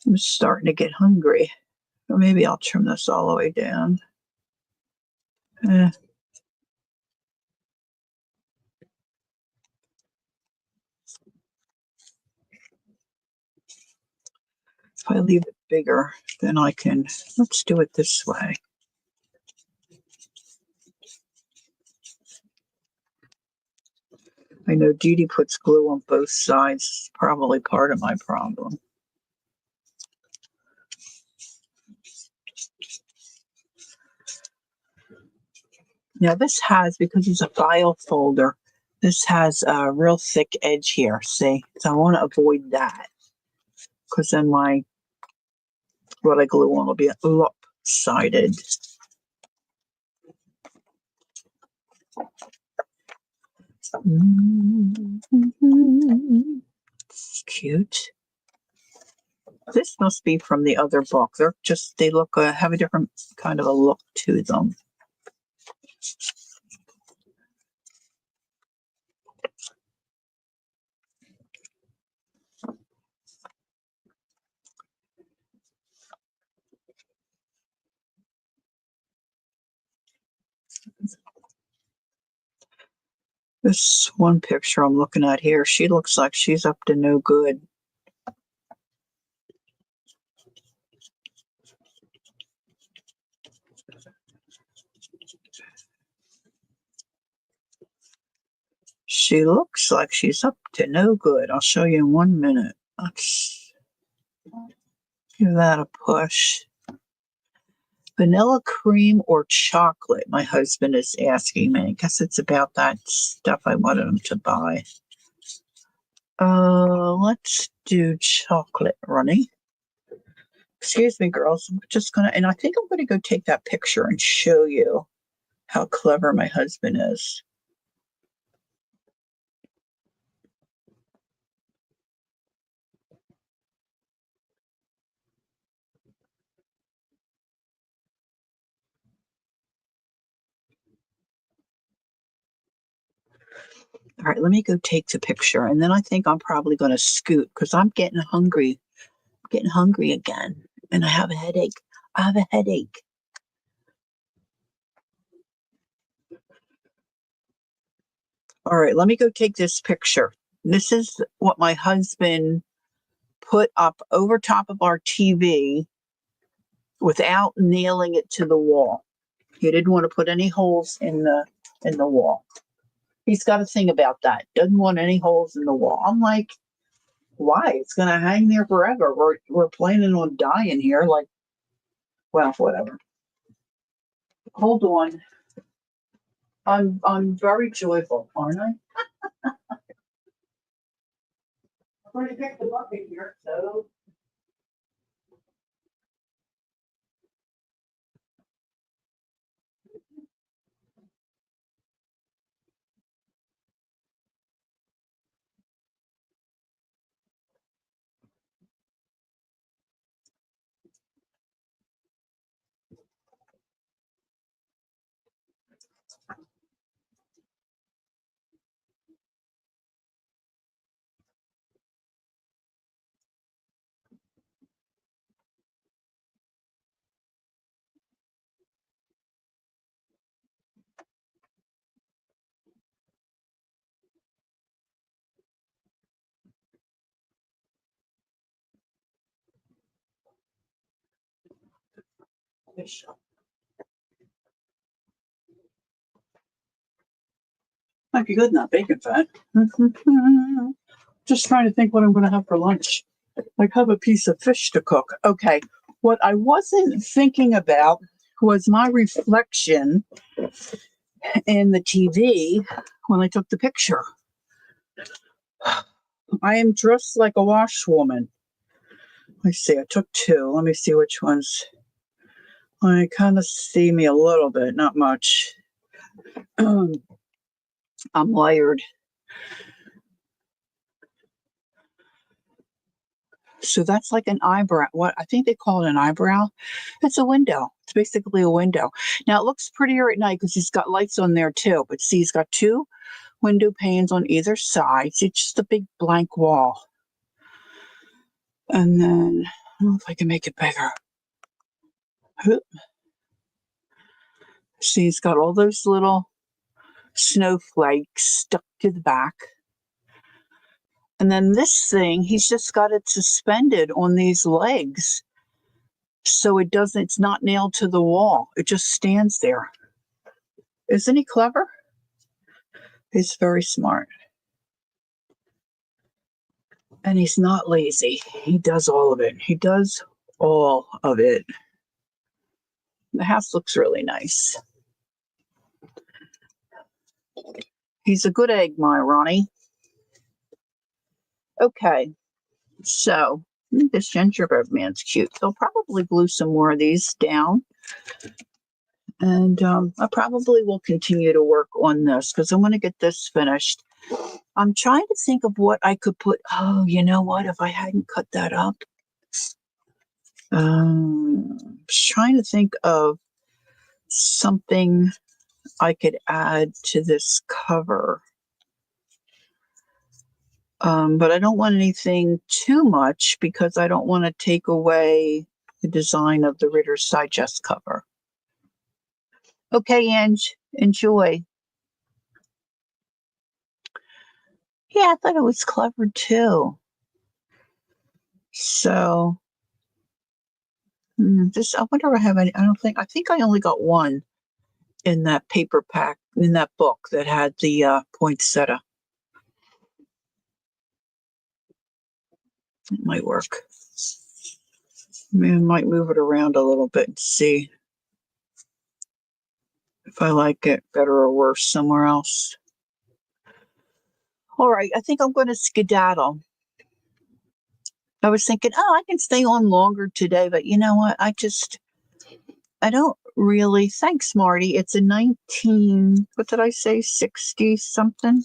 I'm starting to get hungry. Or maybe I'll trim this all the way down. Eh. If I leave it bigger, then let's do it this way. I know Dee Dee puts glue on both sides. It's probably part of my problem. Now this has, because it's a file folder, this has a real thick edge here, see? So I want to avoid that, because then what I glue on will be lopsided. It's cute. This must be from the other book. They look, have a different kind of a look to them. This one picture I'm looking at here, she looks like she's up to no good. She looks like she's up to no good. I'll show you in 1 minute. Let's give that a push. Vanilla cream or chocolate, my husband is asking me. I guess it's about that stuff I wanted him to buy. Let's do chocolate, Ronnie. Excuse me, girls. I'm just and I think I'm gonna go take that picture and show you how clever my husband is. All right, let me go take the picture, and then I think I'm probably going to scoot because I'm getting hungry. I'm getting hungry again, and I have a headache. All right, let me go take this picture. This is what my husband put up over top of our TV without nailing it to the wall. He didn't want to put any holes in the wall. He's got a thing about that. Doesn't want any holes in the wall. I'm like, why? It's gonna hang there forever. We're planning on dying here. Like, well, whatever. Hold on. I'm very joyful, aren't I? I've already picked the bucket here, so. Might be good, not bacon fat. Just trying to think what I'm going to have for lunch. I have a piece of fish to cook. Okay, what I wasn't thinking about was my reflection in the TV when I took the picture. I am dressed like a washwoman. Let's see, I took two. Let me see which ones. I kind of see me a little bit, not much. I'm layered. So that's like an eyebrow. What I think they call it an eyebrow. It's a window. It's basically a window. Now it looks prettier at night because he's got lights on there too. But see, he's got two window panes on either side. See, it's just a big blank wall. And then, I don't know if I can make it bigger. See, he's got all those little snowflakes stuck to the back. And then this thing, he's just got it suspended on these legs. So it's not nailed to the wall. It just stands there. Isn't he clever? He's very smart. And he's not lazy. He does all of it. He does all of it. The house looks really nice. He's a good egg, my Ronnie. Okay, so this gingerbread man's cute. They'll probably glue some more of these down. And I probably will continue to work on this because I want to get this finished. I'm trying to think of what I could put. Oh, you know what? If I hadn't cut that up. Trying to think of something I could add to this cover. But I don't want anything too much because I don't want to take away the design of the Ritter's Digest cover. Okay, Ange, enjoy. Yeah, I thought it was clever too. So, I wonder if I have any. I think I only got one in that paper pack, in that book that had the poinsettia. It might work. Maybe I might move it around a little bit and see if I like it better or worse somewhere else. All right, I think I'm going to skedaddle. I was thinking, oh, I can stay on longer today, but you know what? I don't really. Thanks, Marty. It's a 19, what did I say, 60 something?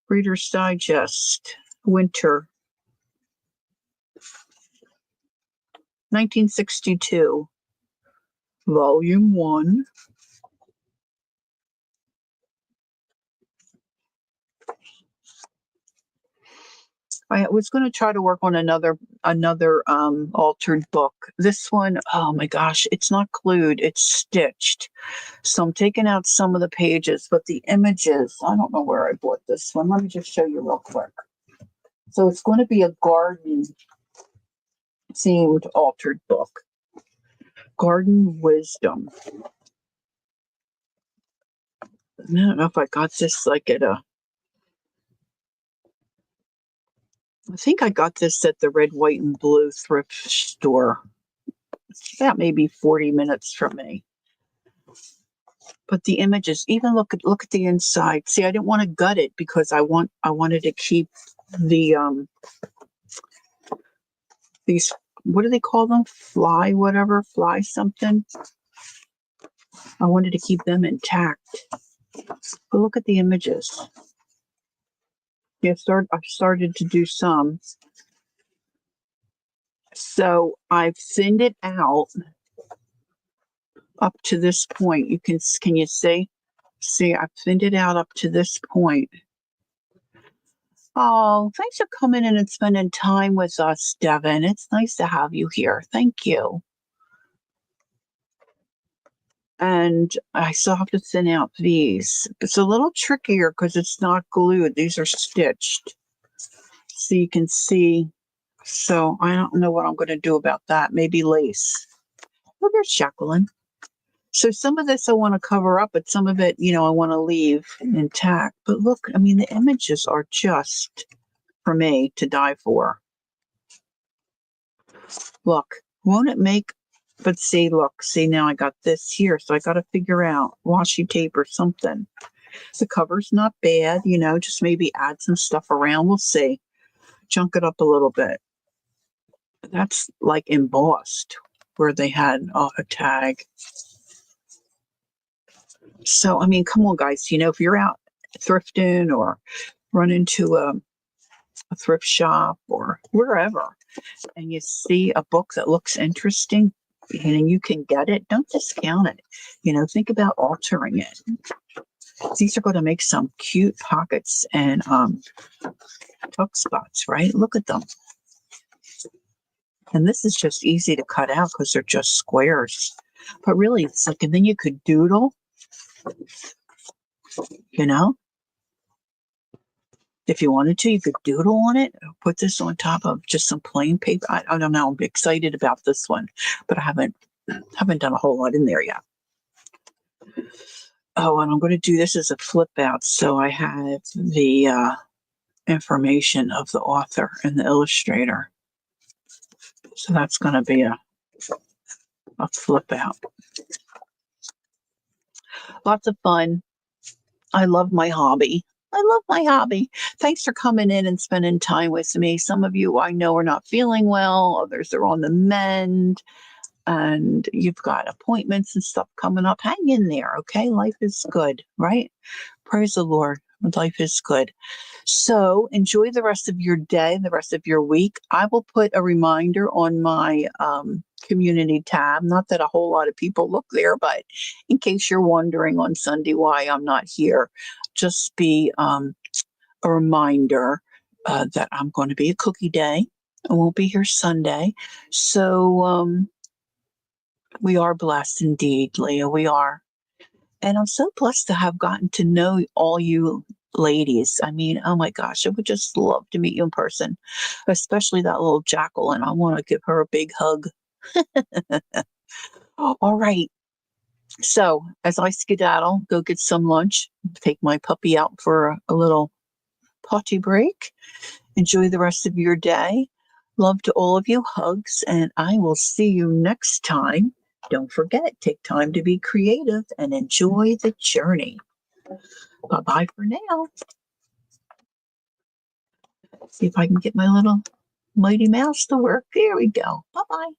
Reader's Digest, winter. 1962, volume 1. I was going to try to work on another altered book. This one, oh my gosh, it's not glued, it's stitched. So I'm taking out some of the pages, but the images, I don't know where I bought this one. Let me just show you real quick. So it's going to be a garden themed altered book. Garden Wisdom. I don't know if I got this like at I think I got this at the Red, White, and Blue thrift store. It's about maybe 40 minutes from me. But the images, even look at the inside. See, I didn't want to gut it because I wanted to keep the these, what do they call them? Fly something. I wanted to keep them intact. But look at the images. Yeah, I started to do some. So I've thinned it out up to this point. Can you see? See, I've thinned it out up to this point. Oh, thanks for coming in and spending time with us, Devin. It's nice to have you here. Thank you. And I still have to thin out these. It's a little trickier because it's not glued. These are stitched. So you can see. So I don't know what I'm going to do about that. Maybe lace. Oh, there's Jacqueline. So some of this I want to cover up, but some of it, I want to leave intact. But look, I mean, the images are just for me to die for. Look, won't it make, but see, look, see, now I got this here, so I got to figure out washi tape or something. The cover's not bad, just maybe add some stuff around. We'll see. Chunk it up a little bit. That's like embossed where they had a tag. So, I mean, come on, guys. If you're out thrifting or run into a thrift shop or wherever, and you see a book that looks interesting and you can get it, don't discount it. Think about altering it. These are going to make some cute pockets and tuck spots, right? Look at them. And this is just easy to cut out because they're just squares. But really, it's like, and then you could doodle, you know? If you wanted to, you could doodle on it. Put this on top of just some plain paper. I don't know. I'm excited about this one, but I haven't done a whole lot in there yet. Oh, and I'm going to do this as a flip out, so I have the information of the author and the illustrator. So that's going to be a flip out. Lots of fun. I love my hobby. Thanks for coming in and spending time with me. Some of you I know are not feeling well, others are on the mend, and you've got appointments and stuff coming up. Hang in there, okay? Life is good, right? Praise the Lord. Life is good. So enjoy the rest of your day, the rest of your week. I will put a reminder on my community tab. Not that a whole lot of people look there, but in case you're wondering on Sunday why I'm not here, just be a reminder that I'm going to be a cookie day. I won't be here Sunday. So we are blessed indeed, Leah. We are. And I'm so blessed to have gotten to know all you ladies. I mean, oh my gosh, I would just love to meet you in person, especially that little Jacqueline. I want to give her a big hug. All right. So as I skedaddle, go get some lunch, take my puppy out for a little potty break. Enjoy the rest of your day. Love to all of you. Hugs. And I will see you next time. Don't forget, take time to be creative and enjoy the journey. Bye-bye for now. See if I can get my little Mighty Mouse to work. There we go. Bye-bye.